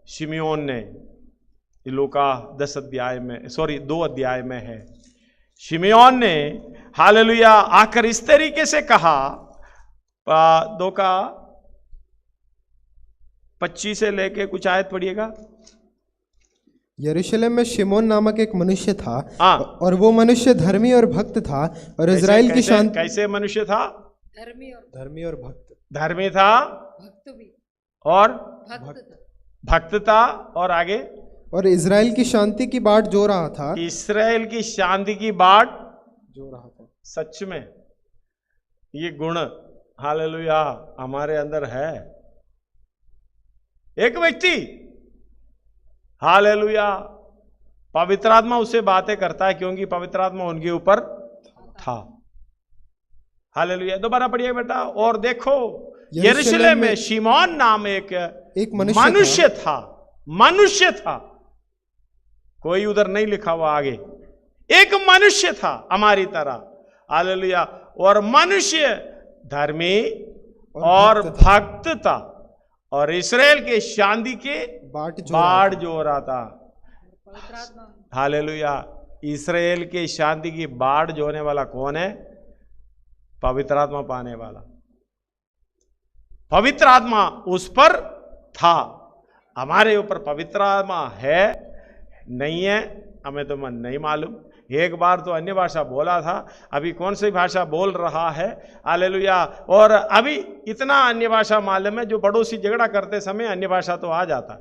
शिमयोन ने, लूका 10 अध्याय में 2 अध्याय में है, शिमयोन ने हालेलुया आकर इस तरीके से कहा, 2 का 25 से लेके कुछ आयत पढ़िएगा। यरूशलेम में शिमोन नामक एक मनुष्य था, हाँ। और वो मनुष्य धर्मी और भक्त था, और इज़राइल की शांति। कैसे मनुष्य था? धर्मी और भक्त। धर्मी था, भक्त भी, और भक्त भक्त था, और आगे, और इज़राइल की शांति की बाट जो रहा था। इस्राएल की शांति की बाट जो रहा था। सच में ये गुण हालेलुया हमारे अंदर है। एक व्यक्ति हालेलुया पवित्र आत्मा उससे बातें करता है, क्योंकि पवित्र आत्मा उनके ऊपर था। हालेलुया, दोबारा पढ़िए बेटा। और देखो यरूशलेम में शिमोन नाम एक मनुष्य था। मनुष्य था, कोई उधर नहीं लिखा हुआ आगे। एक मनुष्य था हमारी तरह, हालेलुया। और मनुष्य धर्मी और भक्त था, और इस्राएल के शांति के बाट जो रहा था। हालेलुया, इस्राएल के शांति की बाट जोने वाला कौन है? पवित्र आत्मा पाने वाला। पवित्र आत्मा उस पर था। हमारे ऊपर पवित्र आत्मा है नहीं है हमें तो मन नहीं मालूम। एक बार तो अन्य भाषा बोला था, अभी कौन सी भाषा बोल रहा है? हालेलुया। और अभी इतना अन्य भाषा मालूम है, जो पड़ोसी झगड़ा करते समय अन्य भाषा तो आ जाता है।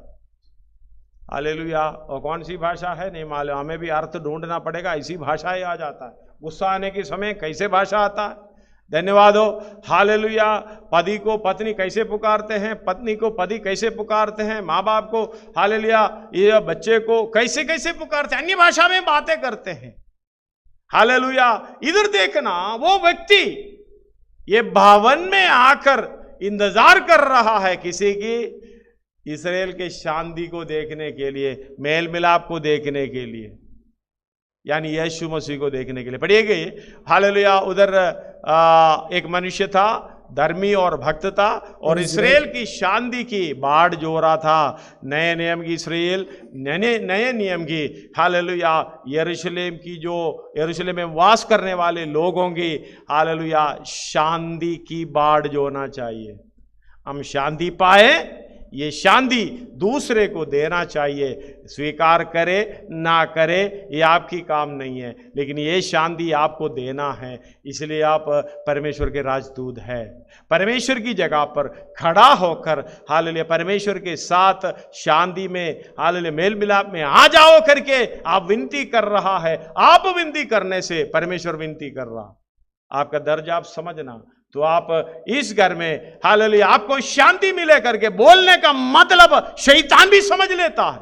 हालेलुया। और कौन सी भाषा है नहीं मालूम, हमें भी अर्थ ढूंढना पड़ेगा। इसी भाषा ही आ जाता है। गुस्सा आने के समय कैसे भाषा आता है? धन्यवाद हो। हालेलुया। पति को पत्नी कैसे पुकारते हैं, पत्नी को पति कैसे पुकारते हैं, माँ बाप को हालेलुया ये बच्चे को कैसे कैसे पुकारते हैं, अन्य भाषा में बातें करते हैं। हालेलुया। इधर देखना, वो व्यक्ति ये भवन में आकर इंतजार कर रहा है किसी की, इस्राएल के शांति को देखने के लिए, मेल मिलाप को देखने के लिए, यानी यीशु मसीह को देखने के लिए। पढ़िए गए हालेलुया। उधर एक मनुष्य था, धर्मी और भक्त था, और इस्राएल की शांति की बाट जो रहा था। नए नियम की इस्राएल, नए नियम की हालेलुया यरूशलेम की, जो यरूशलेम में वास करने वाले लोगों की हालेलुया शांति की बाट जो होना चाहिए। हम शांति पाए, ये शांति दूसरे को देना चाहिए। स्वीकार करे ना करे ये आपकी काम नहीं है, लेकिन ये शांति आपको देना है। इसलिए आप परमेश्वर के राजदूत हैं। परमेश्वर की जगह पर खड़ा होकर हालेलुया परमेश्वर के साथ शांति में हालेलुया मेल मिलाप में आ जाओ करके आप विनती कर रहा है। आप विनती करने से परमेश्वर विनती कर रहा। आपका दर्जा आप समझना, तो आप इस घर में हालेलुया आपको शांति मिले करके बोलने का मतलब शैतान भी समझ लेता है।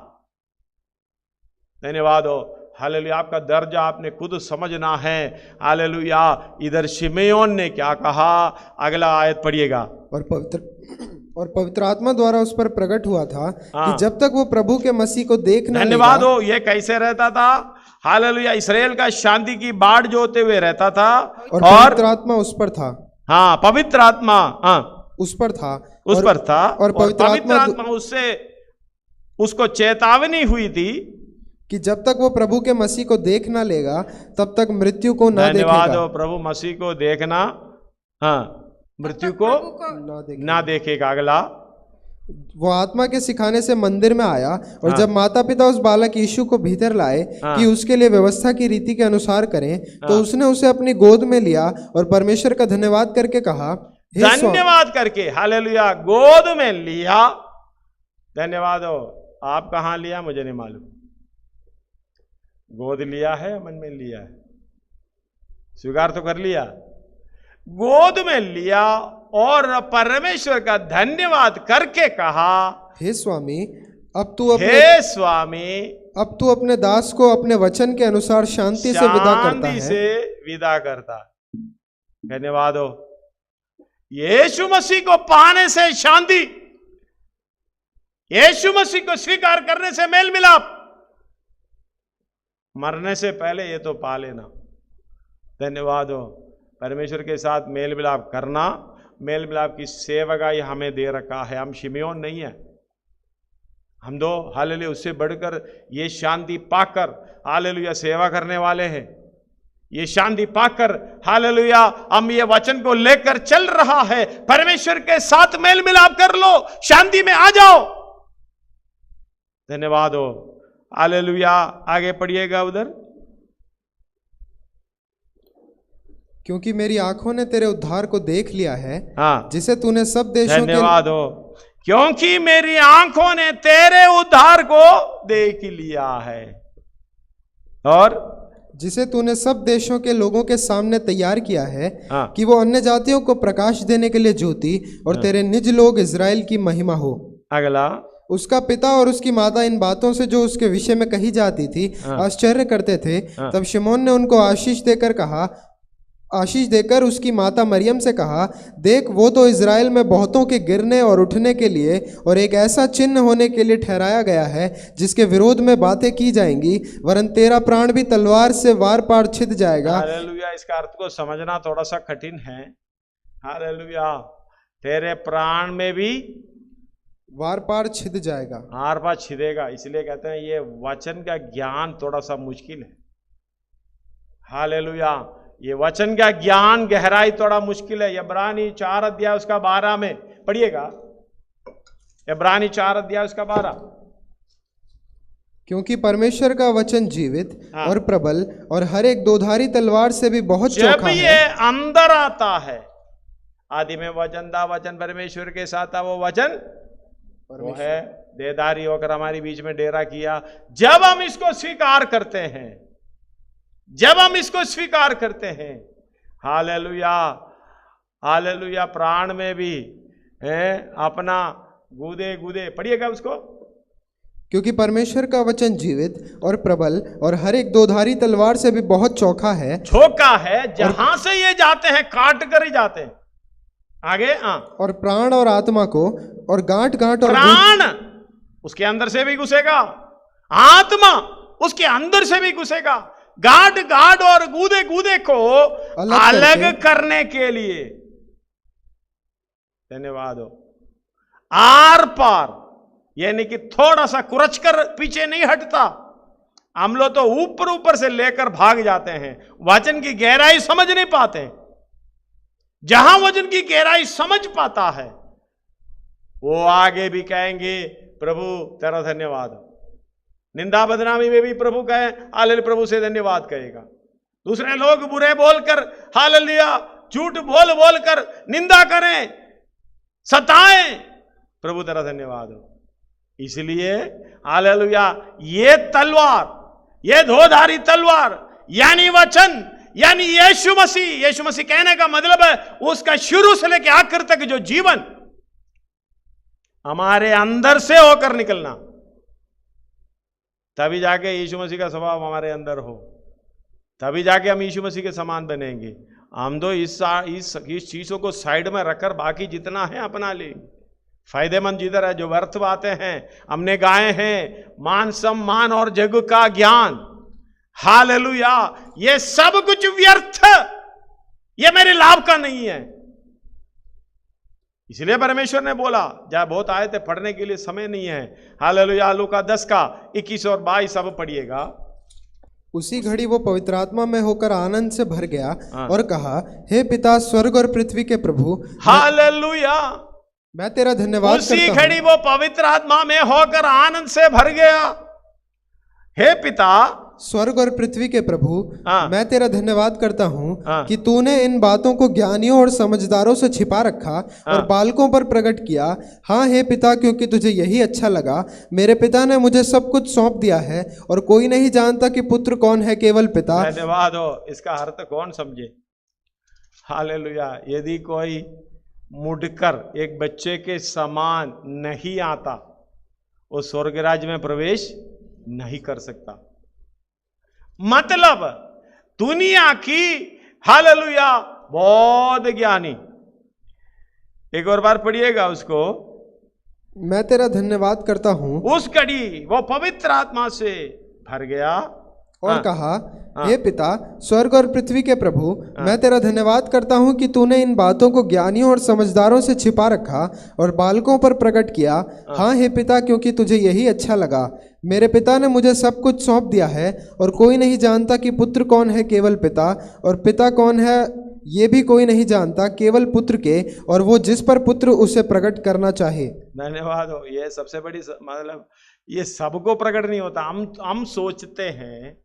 धन्यवाद हो। हालेलुया आपका दर्जा आपने खुद समझना है। हालेलुया। इधर शिमयोन ने क्या कहा, अगला आयत पढ़िएगा। और पवित्र आत्मा द्वारा उस पर प्रकट हुआ था कि जब तक वो प्रभु के मसीह को देख न धन्यवाद हो। ये कैसे रहता था? हालेलुया इस्राएल का शांति की बाट जोते हुए रहता था, और पवित्र आत्मा उस पर था। हाँ, पवित्र आत्मा उस पर था, उस पर था, और पवित्र आत्मा उससे उसको चेतावनी हुई थी कि जब तक वो प्रभु के मसीह को देख ना लेगा तब तक मृत्यु को ना देखेगा। धन्यवाद हो। प्रभु मसीह को देखना, हाँ, मृत्यु को ना देखेगा। अगला, वो आत्मा के सिखाने से मंदिर में आया, और जब माता पिता उस बालक यीशु को भीतर लाए कि उसके लिए व्यवस्था की रीति के अनुसार करें, तो उसने उसे अपनी गोद में लिया और परमेश्वर का धन्यवाद करके कहा, धन्यवाद करके हालेलुया गोद में लिया। धन्यवाद हो। आप कहाँ लिया मुझे नहीं मालूम, गोद लिया है मन में लिया है, स्वीकार तो कर लिया। गोद में लिया और परमेश्वर का धन्यवाद करके कहा, हे स्वामी अब तू अपने दास को अपने वचन के अनुसार शांति से विदा करता है। धन्यवाद हो। यीशु मसीह को पाने से शांति, यीशु मसीह को स्वीकार करने से मेल मिलाप। मरने से पहले ये तो पा लेना। धन्यवाद हो। परमेश्वर के साथ मेल मिलाप करना, मेल मिलाप की सेवकाई हमें दे रखा है। हम शिमयोन नहीं है, हम दो हालेलुया उससे बढ़कर ये शांति पाकर हालेलुया सेवा करने वाले हैं। ये शांति पाकर हालेलुया हम ये वचन को लेकर चल रहा है। परमेश्वर के साथ मेल मिलाप कर लो, शांति में आ जाओ। धन्यवाद हो। हालेलुया। आगे पढ़िएगा उधर। क्योंकि मेरी आंखों ने तेरे उद्धार को देख लिया है, हाँ, जिसे तूने सब देशों के धन्यवाद हो। क्योंकि मेरी आंखों ने तेरे उद्धार को देख लिया है, और जिसे तूने सब देशों के लोगों के सामने तैयार किया है, हाँ, कि वो अन्य जातियों को प्रकाश देने के लिए ज्योति और तेरे निज लोग इज़राइल की महिमा हो। अगला। उसका पिता और उसकी माता इन बातों से जो उसके विषय में कही जाती थी आश्चर्य करते थे। तब शिमोन ने उनको आशीष देकर उसकी माता मरियम से कहा, देख वो तो इज़राइल में बहुतों के गिरने और उठने के लिए और एक ऐसा चिन्ह होने के लिए ठहराया गया है जिसके विरोध में बातें की जाएंगी, वरन तेरा प्राण भी तलवार से वार पार छिद जाएगा। हालेलुया। इसका अर्थ को समझना थोड़ा सा कठिन है। हालेलुया। तेरे प्राण में भी वार पार छिद जाएगा, आर पार छिदेगा। इसलिए कहते हैं ये वचन का ज्ञान थोड़ा सा मुश्किल है। हालेलुया। ये वचन का ज्ञान गहराई थोड़ा मुश्किल है। इब्रानी 4 अध्याय उसका 12 में पढ़िएगा। इब्रानी 4 अध्याय उसका 12। क्योंकि परमेश्वर का वचन जीवित और प्रबल और हर एक दोधारी तलवार से भी बहुत चोखा जब ये अंदर आता है, आदि में वचन था, वचन परमेश्वर के साथ था, वो वचन वो है देदारी होकर हमारे बीच में डेरा किया। जब हम इसको स्वीकार करते हैं, जब हम इसको स्वीकार करते हैं, हालेलुया हालेलुया, प्राण में भी है अपना गूदे गूदे। पढ़िएगा उसको। क्योंकि परमेश्वर का वचन जीवित और प्रबल और हर एक दोधारी तलवार से भी बहुत चोखा है, चोखा है, जहां से ये जाते हैं काट कर ही जाते हैं। आगे और प्राण और आत्मा को और गांठ गांठ और प्राण उसके अंदर से भी घुसेगा, आत्मा उसके अंदर से भी घुसेगा, गांठ गांठ और गूदे गूदे को अलग करने के लिए। धन्यवाद हो। आर पार यानी कि थोड़ा सा कुरच कर पीछे नहीं हटता। हम लोग तो ऊपर ऊपर से लेकर भाग जाते हैं, वचन की गहराई समझ नहीं पाते। जहां वचन की गहराई समझ पाता है वो आगे भी कहेंगे प्रभु तेरा धन्यवाद। निंदा बदनामी में भी प्रभु कहे हालेलुया, प्रभु से धन्यवाद कहेगा। दूसरे लोग बुरे बोलकर हालेलुया, झूठ बोल बोलकर निंदा करें, सताएं, प्रभु तेरा धन्यवाद हो। इसलिए हालेलुया, ये तलवार, ये धोधारी तलवार यानी वचन, यानी यीशु मसीह। यीशु मसीह कहने का मतलब है उसका शुरू से लेकर आखिर तक जो जीवन हमारे अंदर से होकर निकलना, तभी जाके यीशु मसीह का स्वभाव हमारे अंदर हो, तभी जाके हम यीशु मसीह के समान बनेंगे। हम तो इस चीजों को साइड में रखकर बाकी जितना है अपना लेंगे। फायदेमंद जिधर है, जो व्यर्थ बातें हैं हमने गाए हैं, मान सम्मान और जग का ज्ञान, हालेलुया, ये सब कुछ व्यर्थ, ये मेरे लाभ का नहीं है। इसलिए परमेश्वर ने बोला, जहां बहुत आए थे पढ़ने के लिए समय नहीं है। हालेलुया। लूका 10 का 21 और 22 अब पढ़िएगा। उसी घड़ी वो पवित्र आत्मा में होकर आनंद से भर गया और कहा, हे पिता स्वर्ग और पृथ्वी के प्रभु, हालेलुया, मैं तेरा धन्यवाद करता हूं। उसी घड़ी वो पवित्र आत्मा में होकर आनंद से भर गया। हे पिता स्वर्ग और पृथ्वी के प्रभु, मैं तेरा धन्यवाद करता हूँ कि तूने इन बातों को ज्ञानियों और समझदारों से छिपा रखा और बालकों पर प्रकट किया। हाँ हे पिता, क्योंकि तुझे यही अच्छा लगा। मेरे पिता ने मुझे सब कुछ सौंप दिया है और कोई नहीं जानता कि पुत्र कौन है, केवल पिता। धन्यवाद हो। इसका अर्थ कौन समझे? हालेलुया। यदि कोई मुड़कर एक बच्चे के समान नहीं आता, वो स्वर्ग राज्य में प्रवेश नहीं कर सकता। मतलब दुनिया की हालेलुया बहुत ज्ञानी, एक और बार पढ़िएगा उसको। मैं तेरा धन्यवाद करता हूँ। उस घड़ी वो पवित्र आत्मा से भर गया और कहा, हे पिता, स्वर्ग और पृथ्वी के प्रभु, मैं तेरा धन्यवाद करता हूँ कि तूने इन बातों को ज्ञानियों और समझदारों से छिपा रखा और बालकों पर प्रकट किया। हाँ हे पिता, क्योंकि तुझे यही अच्छा लगा। मेरे पिता ने मुझे सब कुछ सौंप दिया है और कोई नहीं जानता कि पुत्र कौन है, केवल पिता, और पिता कौन है ये भी कोई नहीं जानता, केवल पुत्र के, और वो जिस पर पुत्र उसे प्रकट करना चाहे। धन्यवाद हो। ये सबसे बड़ी मतलब ये सबको प्रकट नहीं होता। हम सोचते हैं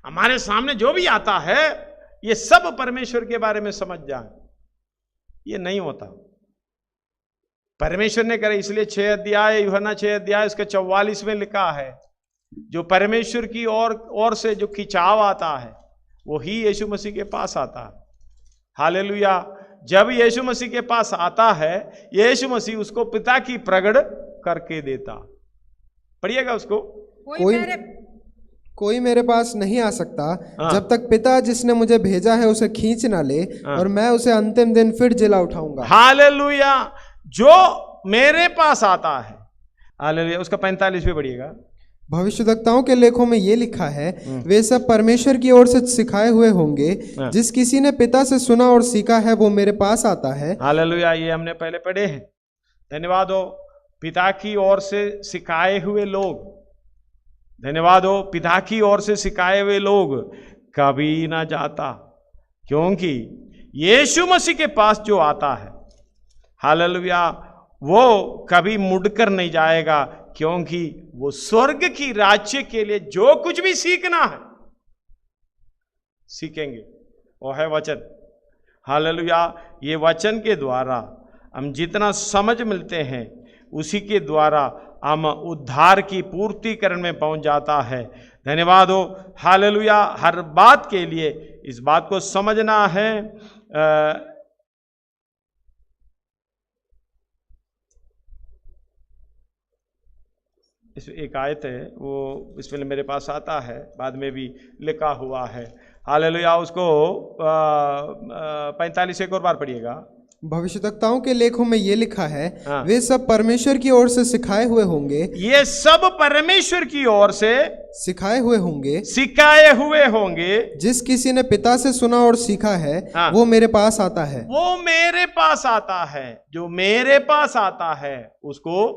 हमारे सामने जो भी आता है ये सब परमेश्वर के बारे में समझ जाए, ये नहीं होता। परमेश्वर ने करे, इसलिए 6 अध्याय, यूहन्ना 6 अध्याय उसके 44 में लिखा है, जो परमेश्वर की ओर से जो खिंचाव आता है वो ही यीशु मसीह के पास आता है। हालेलुया। जब यीशु मसीह के पास आता है, यीशु मसीह उसको पिता की प्रगट करके देता। पढ़िएगा उसको। कोई मेरे पास नहीं आ सकता जब तक पिता जिसने मुझे भेजा है उसे खींच ना ले, और मैं उसे अंतिम दिन फिर जिला उठाऊंगा। हालेलुया। जो मेरे पास आता है, हालेलुया। उसका 45 भी पढ़िएगा। भविष्यद्वक्ताओं के लेखों में ये लिखा है, वे सब परमेश्वर की ओर से सिखाए हुए होंगे। जिस किसी ने पिता से सुना और सीखा है वो मेरे पास आता है। हालेलुया। ये हमने पहले पढ़े हैं। धन्यवाद हो। पिता की ओर से सिखाए हुए लोग, धन्यवाद हो, पिता की ओर से सिखाए हुए लोग कभी ना जाता, क्योंकि यीशु मसीह के पास जो आता है, हालेलुया, वो कभी मुड़कर नहीं जाएगा, क्योंकि वो स्वर्ग की राज्य के लिए जो कुछ भी सीखना है सीखेंगे, वो है वचन। हालेलुया। ये वचन के द्वारा हम जितना समझ मिलते हैं उसी के द्वारा हम उद्धार की पूर्तिकरण में पहुंच जाता है। धन्यवाद हो। हालेलुया। हर बात के लिए इस बात को समझना है। इस एक आयत है, वो इसमें मेरे पास आता है, बाद में भी लिखा हुआ है। हालेलुया। उसको 45 एक और बार पढ़िएगा। भविष्यद्वक्ताओं के लेखों में ये लिखा है, वे सब परमेश्वर की ओर से सिखाए हुए होंगे। ये सब परमेश्वर की ओर से सिखाए हुए होंगे, सिखाए हुए होंगे। जिस किसी ने पिता से सुना और सीखा है वो मेरे पास आता है। वो मेरे पास आता है। जो मेरे पास आता है उसको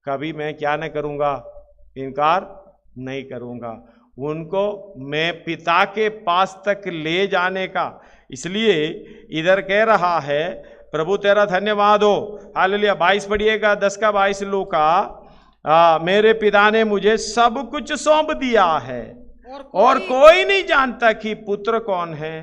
कभी मैं क्या नहीं करूंगा, इनकार नहीं करूंगा। उनको मैं पिता के पास तक ले जाने का, इसलिए इधर कह रहा है, प्रभु तेरा धन्यवाद हो। हालेलुया। 22 पढ़िएगा, 10 का 22 लूका। मेरे पिता ने मुझे सब कुछ सौंप दिया है और कोई नहीं जानता कि पुत्र कौन है,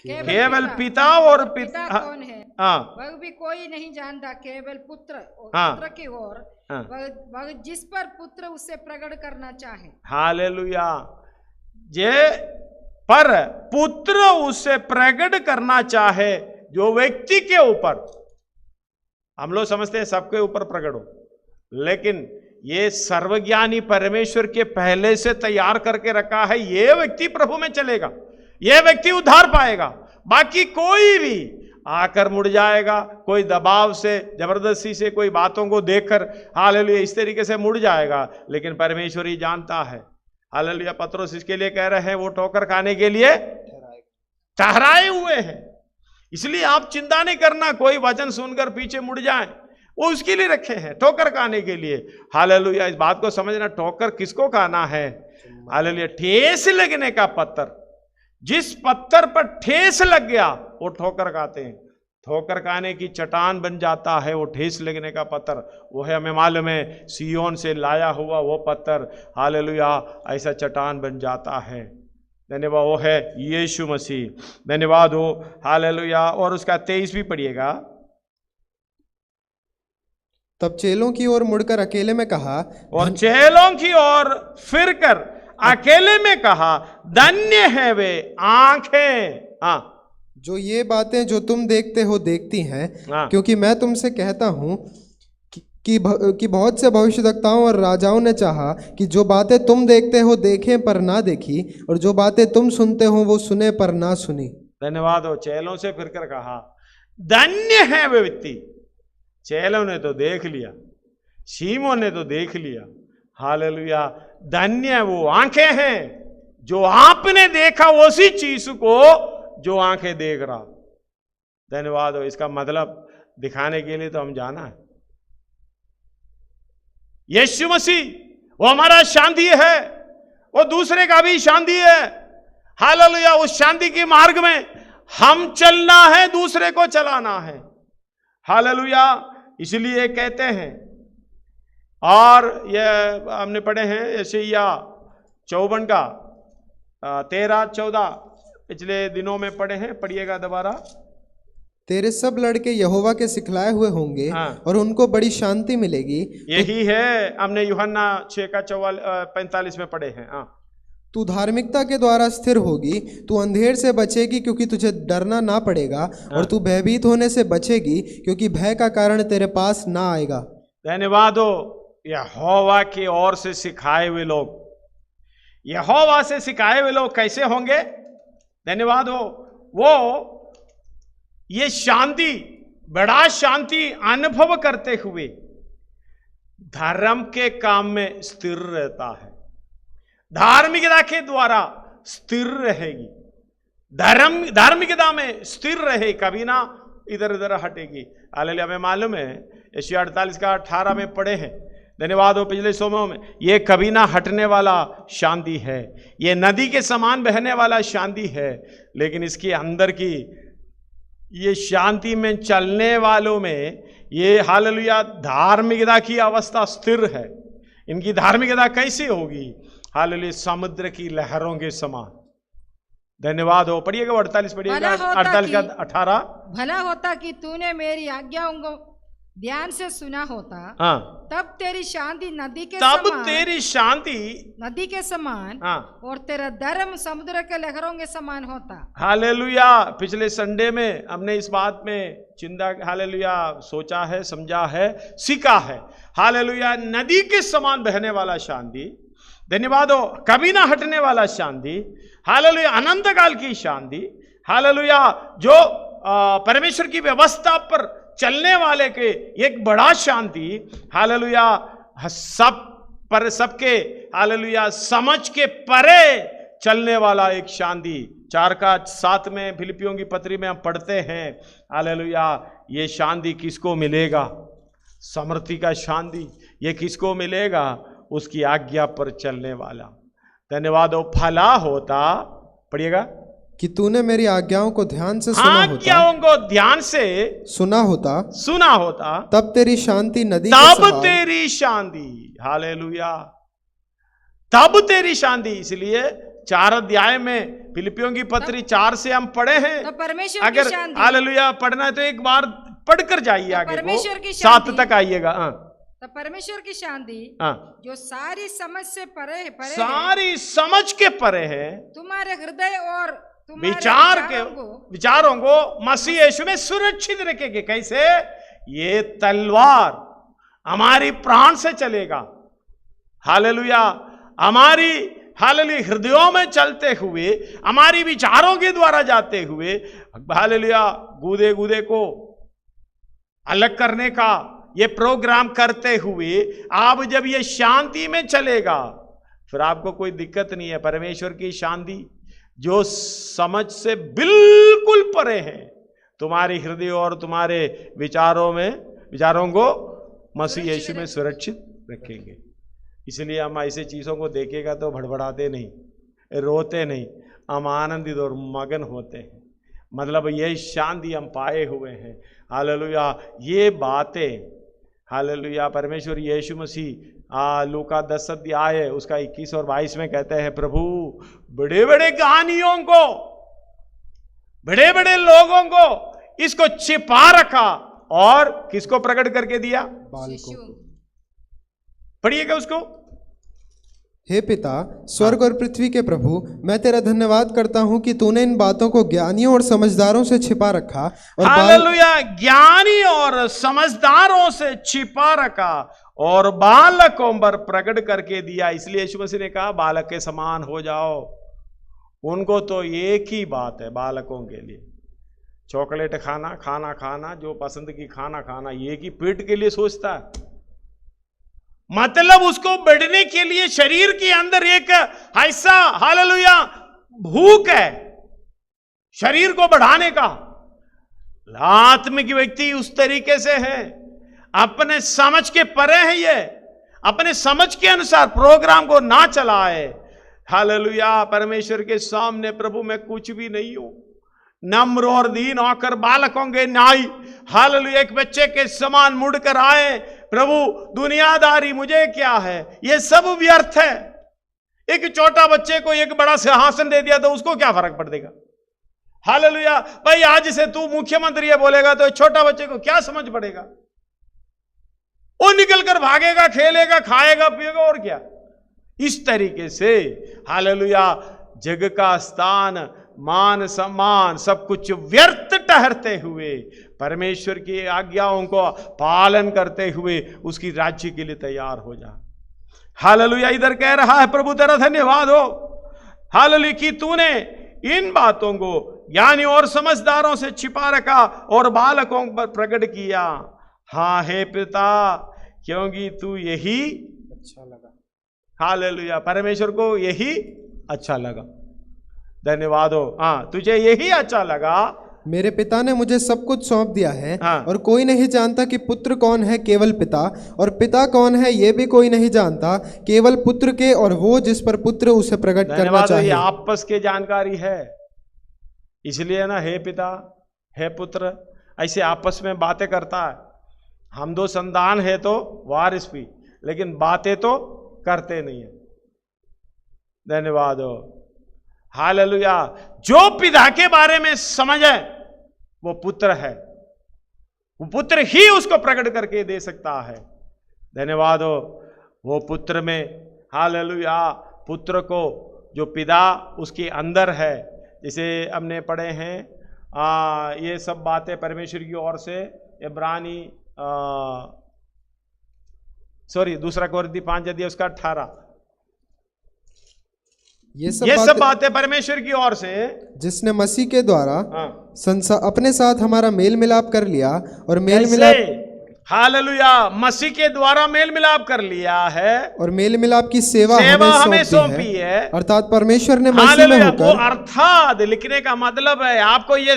केवल पिता और पिता कौन है वह भी कोई नहीं जानता, केवल पुत्र और पुत्र की ओर वह जिस पर पुत्र उसे प्रकट करना चाहे। हालेलुया। जे पर पुत्र उसे प्रकट करना चाहे, जो व्यक्ति के ऊपर, हम लोग समझते हैं सबके ऊपर प्रकट हो, लेकिन ये सर्वज्ञानी परमेश्वर के पहले से तैयार करके रखा है। ये व्यक्ति प्रभु में चलेगा, ये व्यक्ति उद्धार पाएगा। बाकी कोई भी आकर मुड़ जाएगा, कोई दबाव से, जबरदस्ती से, कोई बातों को देखकर, हालेलुया, इस तरीके से मुड़ जाएगा। लेकिन परमेश्वर ही जानता है। हालेलुया। पत्रोस इसके लिए कह रहे हैं, वो ठोकर खाने के लिए ठहराए हुए हैं। इसलिए आप चिंता नहीं करना कोई वचन सुनकर पीछे मुड़ जाए, वो उसके लिए रखे हैं, ठोकर खाने के लिए। हालेलुया। इस बात को समझना, ठोकर किसको खाना है? हालेलुया। ठेस लगने का पत्थर, जिस पत्थर पर ठेस लग गया वो ठोकर खाते हैं। ठोकर खाने की चट्टान बन जाता है वो ठेस लगने का पत्थर। वो है, हमें मालूम है, सियोन से लाया हुआ वो पत्थर, हालेलुया, ऐसा चट्टान बन जाता है। धन्यवाद। वो है यीशु मसीह। धन्यवाद हो। हालेलुया। और उसका 23 भी पढ़िएगा। तब चेलों की ओर मुड़कर अकेले में कहा, और चेलों की ओर फिर कर अकेले में कहा, धन्य है वे आंखें जो ये बातें जो तुम देखते हो देखती हैं, क्योंकि मैं तुमसे कहता हूं कि बहुत से भविष्यद्वक्ताओं और राजाओं ने चाहा कि जो बातें तुम देखते हो देखें पर ना देखी, और जो बातें तुम सुनते हो वो सुने पर ना सुनी। धन्यवाद हो। चेलों से फिर कर कहा, धन्य है वे व्यक्ति चेलों ने तो देख लिया, शीमोन ने तो देख लिया। हालेलुया, धन्य वो आंखें हैं जो आपने देखा उसी चीज को जो आंखें देख रहा। धन्यवाद हो। इसका मतलब दिखाने के लिए तो हम जाना है। यीशु मसीह वो हमारा शांति है, वो दूसरे का भी शांति है। हालेलुया, उस शांति के मार्ग में हम चलना है, दूसरे को चलाना है। हालेलुया, इसलिए कहते हैं, और ये हमने पढ़े हैं यशायाह 54 का 13-14 पिछले दिनों में पढ़े हैं, पढ़िएगा दोबारा। तेरे सब लड़के यहोवा के सिखलाए हुए होंगे और उनको बड़ी शांति मिलेगी। यही है हमने यूहन्ना 6 का 45 में पढ़े हैं। तू धार्मिकता के द्वारा स्थिर होगी, तू अंधेर से बचेगी क्योंकि तुझे डरना ना पड़ेगा, और तू भयभीत होने से बचेगी क्योंकि भय का कारण तेरे पास ना आएगा। धन्यवाद हो। यहोवा की ओर से सिखाए हुए लोग, यहोवा से सिखाए हुए लोग कैसे होंगे? धन्यवाद हो। वो ये शांति, बड़ा शांति अनुभव करते हुए धर्म के काम में स्थिर रहता है, धार्मिकता के द्वारा स्थिर रहेगी, धार्मिकता में स्थिर रहे, कभी ना इधर उधर हटेगी। हालेलुया। हमें मालूम है यशायाह 48 का 18 में पढ़े हैं। धन्यवाद हो। पिछले सोमों में ये कभी ना हटने वाला शांति है, ये नदी के समान बहने वाला शांति है, लेकिन इसके अंदर की ये शांति में चलने वालों में ये हालेलुया धार्मिकता की अवस्था स्थिर है। इनकी धार्मिकता कैसे होगी? हालेलुया, समुद्र की लहरों के समान। धन्यवाद हो। पढ़िएगा 48, पढ़िएगा 48 का 18। भला होता कि तूने मेरी आज्ञाओं को ध्यान से सुना होता, तब तेरी शांति नदी के तब समान, तेरी शांति नदी के समान, और तेरा धर्म समुद्र के लहरों के समान होता। हालेलुया। पिछले संडे में हमने इस बात में चिंता, हालेलुया, सोचा है, समझा है, सीखा है। हालेलुया, नदी के समान बहने वाला शांति। धन्यवाद हो। कभी ना हटने वाला शांति। हालेलुया, अनंत काल की शांति। हालेलुया, जो परमेश्वर की व्यवस्था पर चलने वाले के एक बड़ा शांति। हालेलुया, सब पर सबके हालेलुया समझ के परे चलने वाला एक शांति। 4 का 7 में फिलिपियों की पत्री में हम पढ़ते हैं। हालेलुया, ये शांति किसको मिलेगा? समृद्धि का शांति ये किसको मिलेगा? उसकी आज्ञा पर चलने वाला। धन्यवाद हो। भला होता, पढ़िएगा, कि तूने मेरी आज्ञाओं को ध्यान से सुना होता, आज्ञाओं को ध्यान से सुना होता, तब तेरी शांति नदी के समान, तब तेरी शांति। हालेलुया, तब तेरी शांति। इसलिए 4 अध्याय में फिलिपियों की पत्री 4 से हम पढ़े हैं। तो परमेश्वर अगर की शांति, हालेलुया पढ़ना है तो एक बार पढ़कर जाइए, आगे परमेश्वर की 7 तक आइएगा। तो परमेश्वर की शांति जो सारी समझ से परे है, सारी समझ के परे है, तुम्हारे हृदय और विचारों को मसीह यीशु में सुरक्षित रखेंगे। कैसे? ये तलवार हमारी प्राण से चलेगा। हालेलुया, हमारी हालेलुया हृदयों में चलते हुए, हमारी विचारों के द्वारा जाते हुए, हालेलुया गूदे गूदे को अलग करने का ये प्रोग्राम करते हुए आप जब ये शांति में चलेगा, फिर आपको कोई दिक्कत नहीं है। परमेश्वर की शांति जो समझ से बिल्कुल परे है, तुम्हारे हृदय और तुम्हारे विचारों को मसीह यीशु में सुरक्षित रखेंगे। इसलिए हम ऐसे चीज़ों को देखेगा तो भड़बड़ाते नहीं, रोते नहीं, हम आनंदित और मगन होते हैं। मतलब ये शांति हम पाए हुए हैं। हालेलुया, ये बातें हालेलुया परमेश्वर यीशु मसीह लूका 10 अध्याय उसका 21 और 22 में कहते हैं, प्रभु बड़े बड़े ज्ञानियों को, बड़े बड़े लोगों को इसको छिपा रखा और किसको प्रकट करके दिया? बालकों को। पढ़िएगा उसको। हे पिता, स्वर्ग और पृथ्वी के प्रभु, मैं तेरा धन्यवाद करता हूं कि तूने इन बातों को ज्ञानियों और समझदारों से छिपा रखा और हालेलुया, ज्ञानी और समझदारों से छिपा रखा और बालकों पर प्रकट करके दिया। इसलिए यीशु मसीह ने कहा बालक के समान हो जाओ। उनको तो एक ही बात है बालकों के लिए, चॉकलेट खाना, खाना खाना, जो पसंद की खाना खाना, ये कि पेट के लिए सोचता है। मतलब उसको बढ़ने के लिए शरीर के अंदर एक ऐसा हालेलुया भूख है शरीर को बढ़ाने का। आत्मिक व्यक्ति उस तरीके से है, अपने समझ के परे है, ये अपने समझ के अनुसार प्रोग्राम को ना चलाए। हालेलुया, परमेश्वर के सामने प्रभु मैं कुछ भी नहीं हूं, नम्र और दीन होकर बालकों के न्याय हालेलुया एक बच्चे के समान मुड़कर आए। प्रभु दुनियादारी मुझे क्या है, ये सब व्यर्थ है। एक छोटा बच्चे को एक बड़ा सिंहासन दे दिया तो उसको क्या फर्क पड़ देगा। हालेलुया, भाई आज से तू मुख्यमंत्री है बोलेगा तो छोटा बच्चे को क्या समझ पड़ेगा। वो निकल कर भागेगा, खेलेगा, खाएगा, पिएगा और क्या। इस तरीके से हालेलुया जग का स्थान, मान सम्मान सब कुछ व्यर्थ ठहरते हुए परमेश्वर की आज्ञाओं को पालन करते हुए उसकी राज्य के लिए तैयार हो जा। हालेलुया, इधर कह रहा है प्रभु तेरा धन्यवाद हो हालेलुया कि तूने इन बातों को ज्ञानी और समझदारों से छिपा रखा और बालकों पर प्रकट किया। हाँ हे पिता, क्योंकि तू यही अच्छा लगा। हालेलुया, परमेश्वर को यही अच्छा लगा। धन्यवाद हो। हाँ, तुझे यही अच्छा लगा। मेरे पिता ने मुझे सब कुछ सौंप दिया है। हाँ। और कोई नहीं जानता कि पुत्र कौन है, केवल पिता, और पिता कौन है ये भी कोई नहीं जानता, केवल पुत्र के और वो जिस पर पुत्र उसे प्रकट करना धन्यवाद हो। चाहिए। ये आपस की जानकारी है, इसलिए ना हे पिता हे पुत्र ऐसे आपस में बातें करता है। हम दो संतान है तो वारिस भी, लेकिन बातें तो करते नहीं है। धन्यवाद हो। हालेलुया, जो पिता के बारे में समझे वो पुत्र है, वो पुत्र ही उसको प्रकट करके दे सकता है। धन्यवाद हो। वो पुत्र में हालेलुया, पुत्र को जो पिता उसके अंदर है, जिसे हमने पढ़े हैं ये सब बातें परमेश्वर की ओर से इब्रानी दूसरा कोरिन्थी 5 अध्याय उसका 18, ये सब बातें परमेश्वर की ओर से जिसने मसीह के द्वारा अपने साथ हमारा मेल मिलाप कर लिया और मेल मिलाप हालेलुया मसीह के द्वारा मेल मिलाप कर लिया है और मेल मिलाप की सेवा हमें सौंपी है। अर्थात परमेश्वर ने मसीह में होकर, वो अर्थात लिखने का मतलब है आपको ये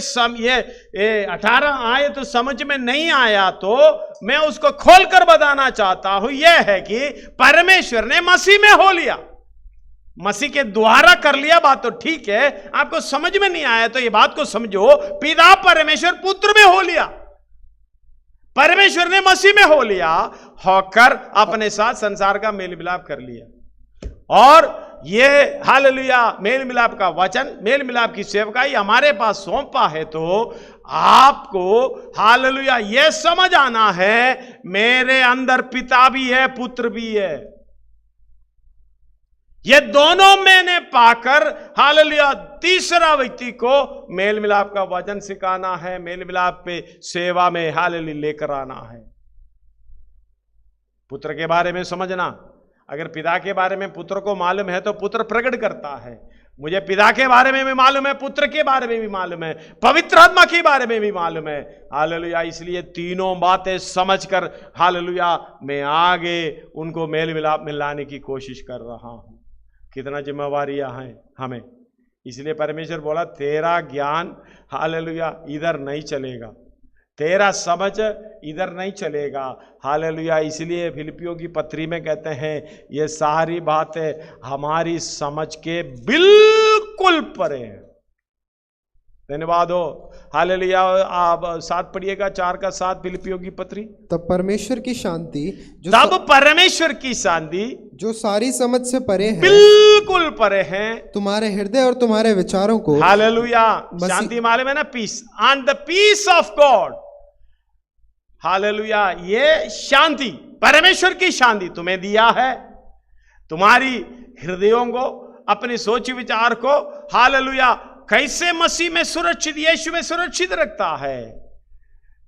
18 आए तो समझ में नहीं आया तो मैं उसको खोलकर बताना चाहता हूं। यह है कि परमेश्वर ने मसीह में हो लिया, मसीह के द्वारा कर लिया। बात तो ठीक है, आपको समझ में नहीं आया तो ये बात को समझो। पिता परमेश्वर पुत्र में हो लिया, परमेश्वर ने मसीह में हो लिया, होकर अपने साथ संसार का मेल मिलाप कर लिया। और ये हालेलुया मेल मिलाप का वचन, मेल मिलाप की सेवकाई हमारे पास सौंपा है। तो आपको हालेलुया ये समझ आना है मेरे अंदर पिता भी है, पुत्र भी है। ये दोनों मैंने पाकर हालेलुया तीसरा व्यक्ति को मेल मिलाप का वचन सिखाना है, मेल मिलाप पे सेवा में हालेलुया लेकर आना है। पुत्र के बारे में समझना, अगर पिता के बारे में पुत्र को मालूम है तो पुत्र प्रकट करता है। मुझे पिता के बारे में भी मालूम है, पुत्र के बारे में भी मालूम है, पवित्र आत्मा के बारे में भी मालूम है। हालेलुया, इसलिए तीनों बातें समझकर हालेलुया मैं आगे उनको मेल मिलाप में लाने की कोशिश कर रहा हूं। कितना जिम्मेवारियां हैं हमें, इसलिए परमेश्वर बोला तेरा ज्ञान हालेलुया इधर नहीं चलेगा, तेरा समझ इधर नहीं चलेगा। हालेलुया, इसलिए फिलिपियों की पत्री में कहते हैं ये सारी बातें हमारी समझ के बिल्कुल परे हैं। धन्यवाद हो। हालेलुया, आप 7 पढ़िएगा, 4 का 7 फिलिपियों की पत्री। तब परमेश्वर की शांति परमेश्वर की शांति जो सारी समझ से परे है, बिल्कुल परे है, तुम्हारे हृदय और तुम्हारे विचारों को हालेलुया शांति मालूम है ना, peace and the peace of God. Hallelujah, ये शांति परमेश्वर की शांति तुम्हें दिया है, तुम्हारी हृदयों को, अपनी सोच विचार को हालेलुया कैसे मसीह में सुरक्षित, यीशु में सुरक्षित रखता है।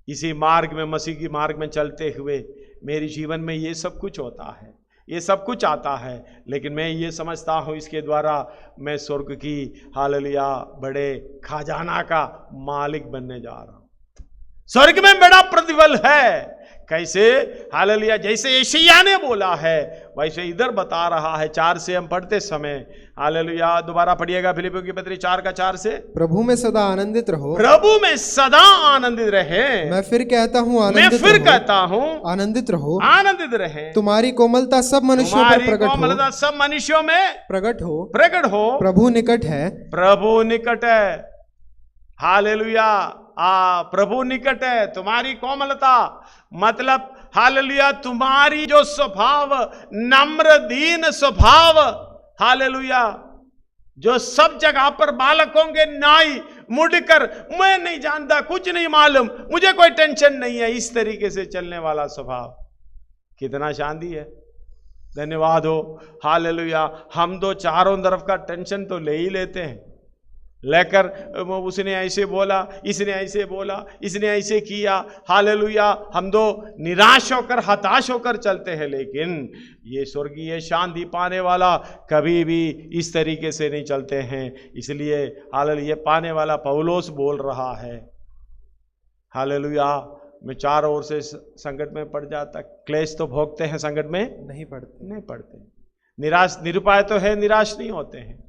इसी मार्ग में, मसीह की मार्ग में चलते हुए मेरे जीवन में ये सब कुछ होता है। ये सब कुछ आता है, लेकिन मैं ये समझता हूँ इसके द्वारा मैं स्वर्ग की हालेलुया बड़े खजाना का मालिक बनने जा रहा हूँ। स्वर्ग में बड़ा प्रतिफल है। कैसे? हालेलुया, जैसे यशायाह ने बोला है वैसे इधर बता रहा है। 4 से हम पढ़ते समय, हालेलुया, दोबारा पढ़िएगा फिलिपियों की पत्री 4:4 से। प्रभु में सदा आनंदित रहो, प्रभु में सदा आनंदित रहे। मैं फिर कहता हूँ आनंदित रहो, आनंदित रहे। तुम्हारी कोमलता सब मनुष्यों पर प्रकट हो, कोमलता सब मनुष्यों में प्रकट हो। प्रभु निकट है, प्रभु निकट है। हालेलुया, प्रभु निकट है। तुम्हारी कोमलता मतलब हालेलुया तुम्हारी जो स्वभाव, नम्र दीन स्वभाव, हालेलुया, जो सब जगह पर बालकों के नाई मुड़कर मैं नहीं जानता, कुछ नहीं मालूम, मुझे कोई टेंशन नहीं है, इस तरीके से चलने वाला स्वभाव कितना शांति है। धन्यवाद हो। हालेलुया, हम तो चारों तरफ का टेंशन तो ले ही लेते हैं, लेकर उसने ऐसे बोला, इसने ऐसे बोला, इसने ऐसे किया, हालेलुया, हम तो निराश होकर हताश होकर चलते हैं। लेकिन ये स्वर्गीय शांति पाने वाला कभी भी इस तरीके से नहीं चलते हैं। इसलिए हालेलुया पाने वाला पौलुस बोल रहा है, हालेलुया, मैं चारों ओर से संकट में पड़ जाता। क्लेश तो भोगते हैं, संकट में नहीं पड़ते। निराश निरुपाय तो है, निराश नहीं होते हैं।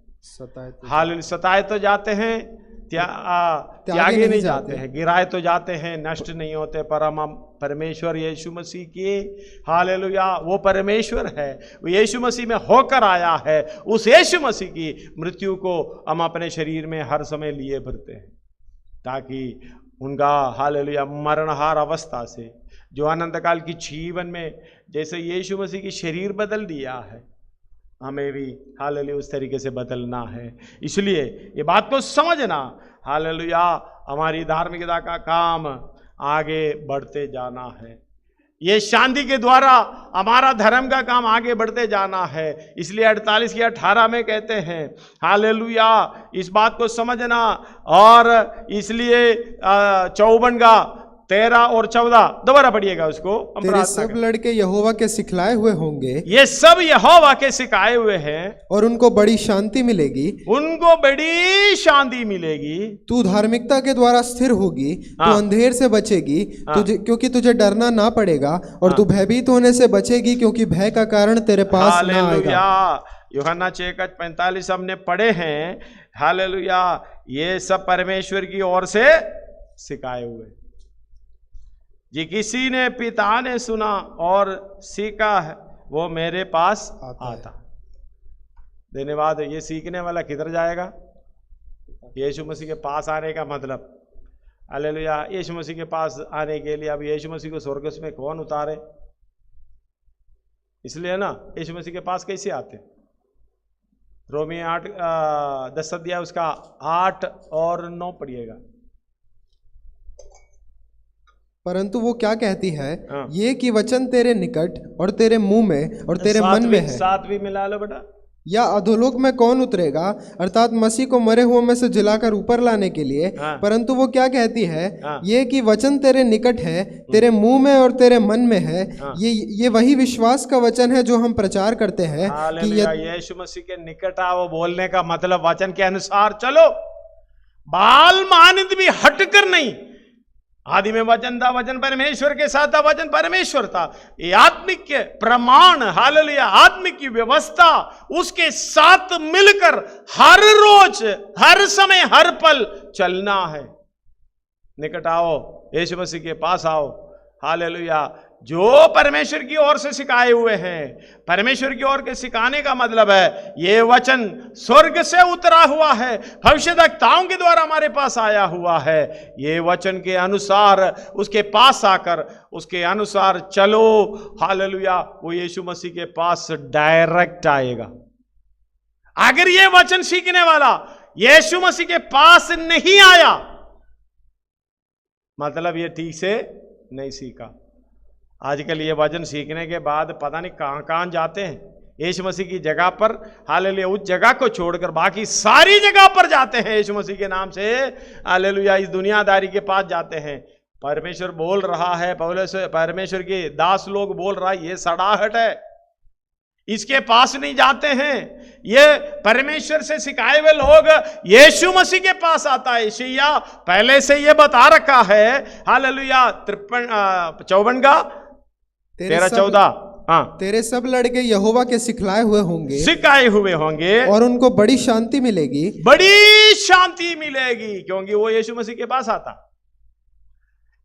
हालेलुया, सताए तो जाते हैं, त्यागे नहीं जाते हैं, गिराए तो जाते हैं, नष्ट नहीं होते। पर हम परमेश्वर यीशु मसीह के, हालेलुया, वो परमेश्वर है, वो यीशु मसीह में होकर आया है। उस यीशु मसीह की मृत्यु को हम अपने शरीर में हर समय लिए भरते हैं, ताकि उनका हालेलुया मरणहार अवस्था से जो अनंत काल की जीवन में जैसे यीशु मसीह की शरीर बदल दिया है, हमें भी हालेलुया उस तरीके से बदलना है। इसलिए ये बात को समझना, हालेलुया, हमारी धार्मिकता का काम आगे बढ़ते जाना है। ये शांति के द्वारा हमारा धर्म का काम आगे बढ़ते जाना है। इसलिए 48 या 18 में कहते हैं, हालेलुया, इस बात को समझना। और इसलिए 54 का 13 और 14 दोबारा पढ़िएगा उसको। तेरे सब लड़के यहोवा के सिखलाए हुए होंगे, ये सब यहोवा के सिखाए हुए हैं, और उनको बड़ी शांति मिलेगी, उनको बड़ी शांति मिलेगी। तू धार्मिकता के द्वारा स्थिर होगी, तू अंधेर से बचेगी, क्योंकि तुझे डरना ना पड़ेगा, और तू भयभीत होने से बचेगी, क्योंकि भय का कारण तेरे पास ना आएगा। यूहन्ना 6:45 हमने पढ़े हैं। हालेलुया, ये सब परमेश्वर की ओर से सिखाए हुए, जी किसी ने पिता ने सुना और सीखा है वो मेरे पास आता। धन्यवाद। ये सीखने वाला किधर जाएगा? यीशु मसीह के पास आने का मतलब, हालेलुया, यीशु मसीह के पास आने के लिए अब यीशु मसीह को स्वर्ग में कौन उतारे? इसलिए ना यीशु मसीह के पास कैसे आते? रोमी 8:10 अध्याय उसका 8 और 9 पढ़िएगा। परंतु वो क्या कहती है, ये कि वचन तेरे निकट और तेरे मुंह में और तेरे मन में है। 7 भी मिला लो बेटा। या अधोलोक में कौन उतरेगा, अर्थात मसीह को मरे हुओं में से जिलाकर ऊपर लाने के लिए। परंतु वो क्या कहती है, ये कि वचन तेरे निकट है, तेरे मुंह में और तेरे मन में है। ये वही विश्वास का वचन है जो हम प्रचार करते हैं कि यीशु मसीह के निकट आओ बोलने का मतलब वचन के अनुसार चलो, बाल मानित भी हटकर नहीं। आदि में वचन था, वचन परमेश्वर के साथ था, वचन परमेश्वर था। ये आत्मिक के प्रमाण, हालेलुया, आत्मिक की व्यवस्था उसके साथ मिलकर हर रोज, हर समय, हर पल चलना है। निकट आओ, यीशु मसीह के पास आओ, हालेलुया, जो परमेश्वर की ओर से सिखाए हुए हैं। परमेश्वर की ओर के सिखाने का मतलब है ये वचन स्वर्ग से उतरा हुआ है, भविष्यद्वक्ताओं के द्वारा हमारे पास आया हुआ है। ये वचन के अनुसार उसके पास आकर उसके अनुसार चलो, हालेलुया, वो यीशु मसीह के पास डायरेक्ट आएगा। अगर ये वचन सीखने वाला यीशु मसीह के पास नहीं आया, मतलब ये ठीक से नहीं सीखा। आजकल ये वचन सीखने के बाद पता नहीं कहां कहां जाते हैं यीशु मसीह की जगह पर, हालेलुया, उस जगह को छोड़कर बाकी सारी जगह पर जाते हैं यीशु मसीह के नाम से, हालेलुया, इस दुनियादारी के पास जाते हैं। परमेश्वर बोल रहा है, पौलुस परमेश्वर के दास लोग बोल रहा है, ये सड़ाहट है, इसके पास नहीं जाते हैं। ये परमेश्वर से सिखाए हुए लोग यीशु मसीह के पास आता है। यशायाह पहले से ये बता रखा है, हालेलुया 54 का 13-14, हाँ, तेरे सब लड़के यहोवा के सिखलाए हुए होंगे, सिखाए हुए होंगे, और उनको बड़ी शांति मिलेगी, बड़ी शांति मिलेगी, क्योंकि वो यीशु मसीह के पास आता।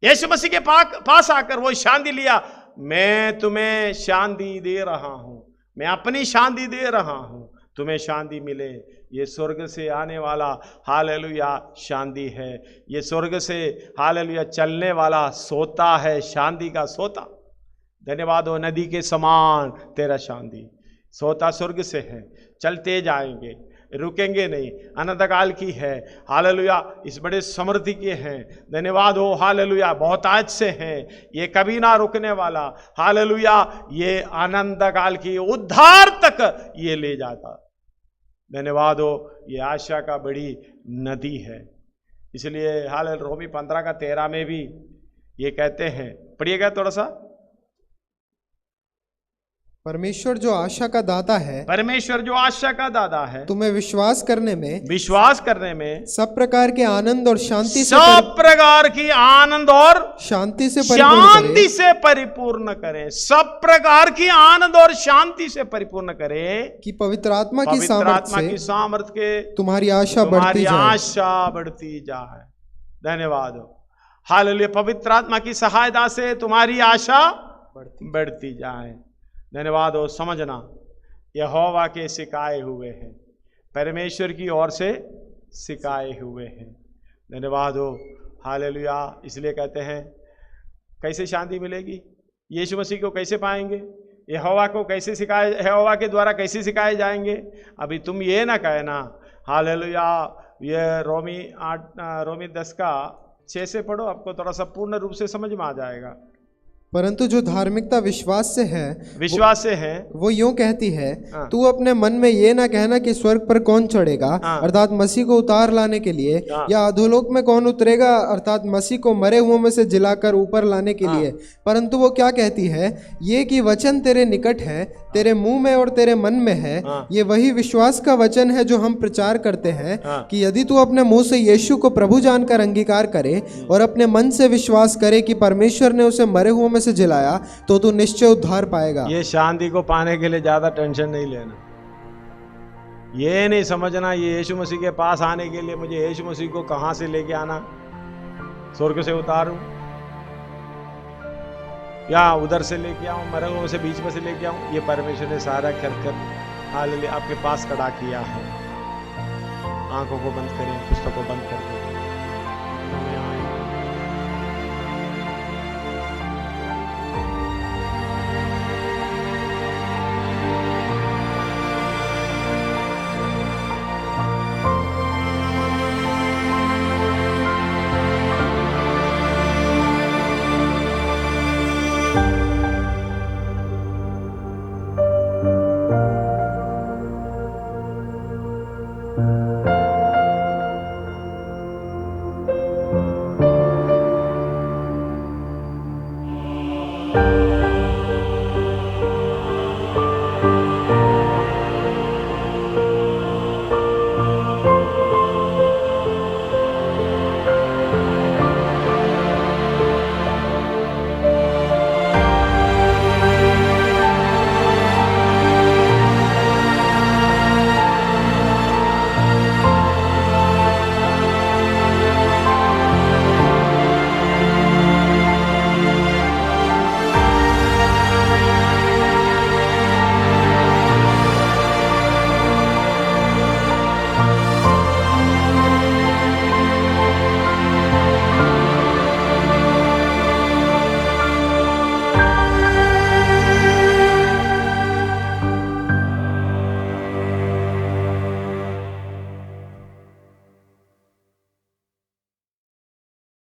यीशु मसीह के पास आकर वो शांति लिया। मैं तुम्हें शांति दे रहा हूं, मैं अपनी शांति दे रहा हूं, तुम्हें शांति मिले। ये स्वर्ग से आने वाला हालेलुया शांति है। ये स्वर्ग से हालेलुया चलने वाला सोता है, शांति का सोता। धन्यवाद हो, नदी के समान तेरा शांति सोता स्वर्ग से है। चलते जाएंगे, रुकेंगे नहीं, अनंत काल की है। हालेलुया, इस बड़े समृद्धि के हैं। धन्यवाद हो, हालेलुया, बहुत आज से हैं, ये कभी ना रुकने वाला। हालेलुया, ये अनंत काल की उद्धार तक ये ले जाता। धन्यवाद हो, ये आशा का बड़ी नदी है। इसलिए हालेलुया रोमी 15 का 13 में भी ये कहते हैं, पढ़िएगा थोड़ा सा। परमेश्वर जो आशा का दाता है, परमेश्वर जो आशा का दाता है, तुम्हें विश्वास करने में सब प्रकार के आनंद और शांति सब प्रकार की आनंद और शांति से परिपूर्ण करें। सब प्रकार की आनंद और शांति से परिपूर्ण करें कि पवित्र आत्मा की सामर्थ के तुम्हारी आशा बढ़ती जाए। धन्यवाद हो, हालेलुया, पवित्र आत्मा की सहायता से तुम्हारी आशा बढ़ती जाए। धन्यवाद हो, समझना यहोवा के सिखाए हुए हैं, परमेश्वर की ओर से सिखाए हुए हैं। धन्यवाद हो, हालेलुया। इसलिए कहते हैं कैसे शांति मिलेगी, यीशु मसीह को कैसे पाएंगे, यहोवा को कैसे सिखाए, यहोवा के द्वारा कैसे सिखाए जाएंगे। अभी तुम ये ना कहना, हालेलुया, ये रोमी 10 का 6 से पढ़ो, आपको थोड़ा सा पूर्ण रूप से समझ में आ जाएगा। परंतु जो धार्मिकता विश्वास से है वो यूं कहती है, तू अपने मन में ये ना कहना कि स्वर्ग पर कौन चढ़ेगा, अर्थात मसीह को उतार लाने के लिए, या अधोलोक में कौन उतरेगा, अर्थात मसीह को मरे हुओं में से जिलाकर ऊपर लाने के लिए। परंतु वो क्या कहती है, ये कि वचन तेरे निकट है, तेरे मुंह में और तेरे मन में है। ये वही विश्वास का वचन है जो हम प्रचार करते हैं, कि यदि तू अपने मुंह से यीशु को प्रभु जानकर अंगीकार करे और अपने मन से विश्वास करे कि परमेश्वर ने उसे मरे हुओं में से जिलाया, तो तू निश्चय उद्धार पाएगा। ये शांति को पाने के लिए ज्यादा टेंशन नहीं लेना, ये नहीं समझना ये यीशु मसीह के पास आने के लिए मुझे यीशु मसीह को कहां से लेके आना, स्वर्ग से उतारूं या उधर से लेके आऊं, मरे हुओं से बीच में से लेके आऊं। ये परमेश्वर ने सारा कर हालेलुया आपके पास खड़ा किया है। आंखों को बंद करें, पुस्तक को बंद करके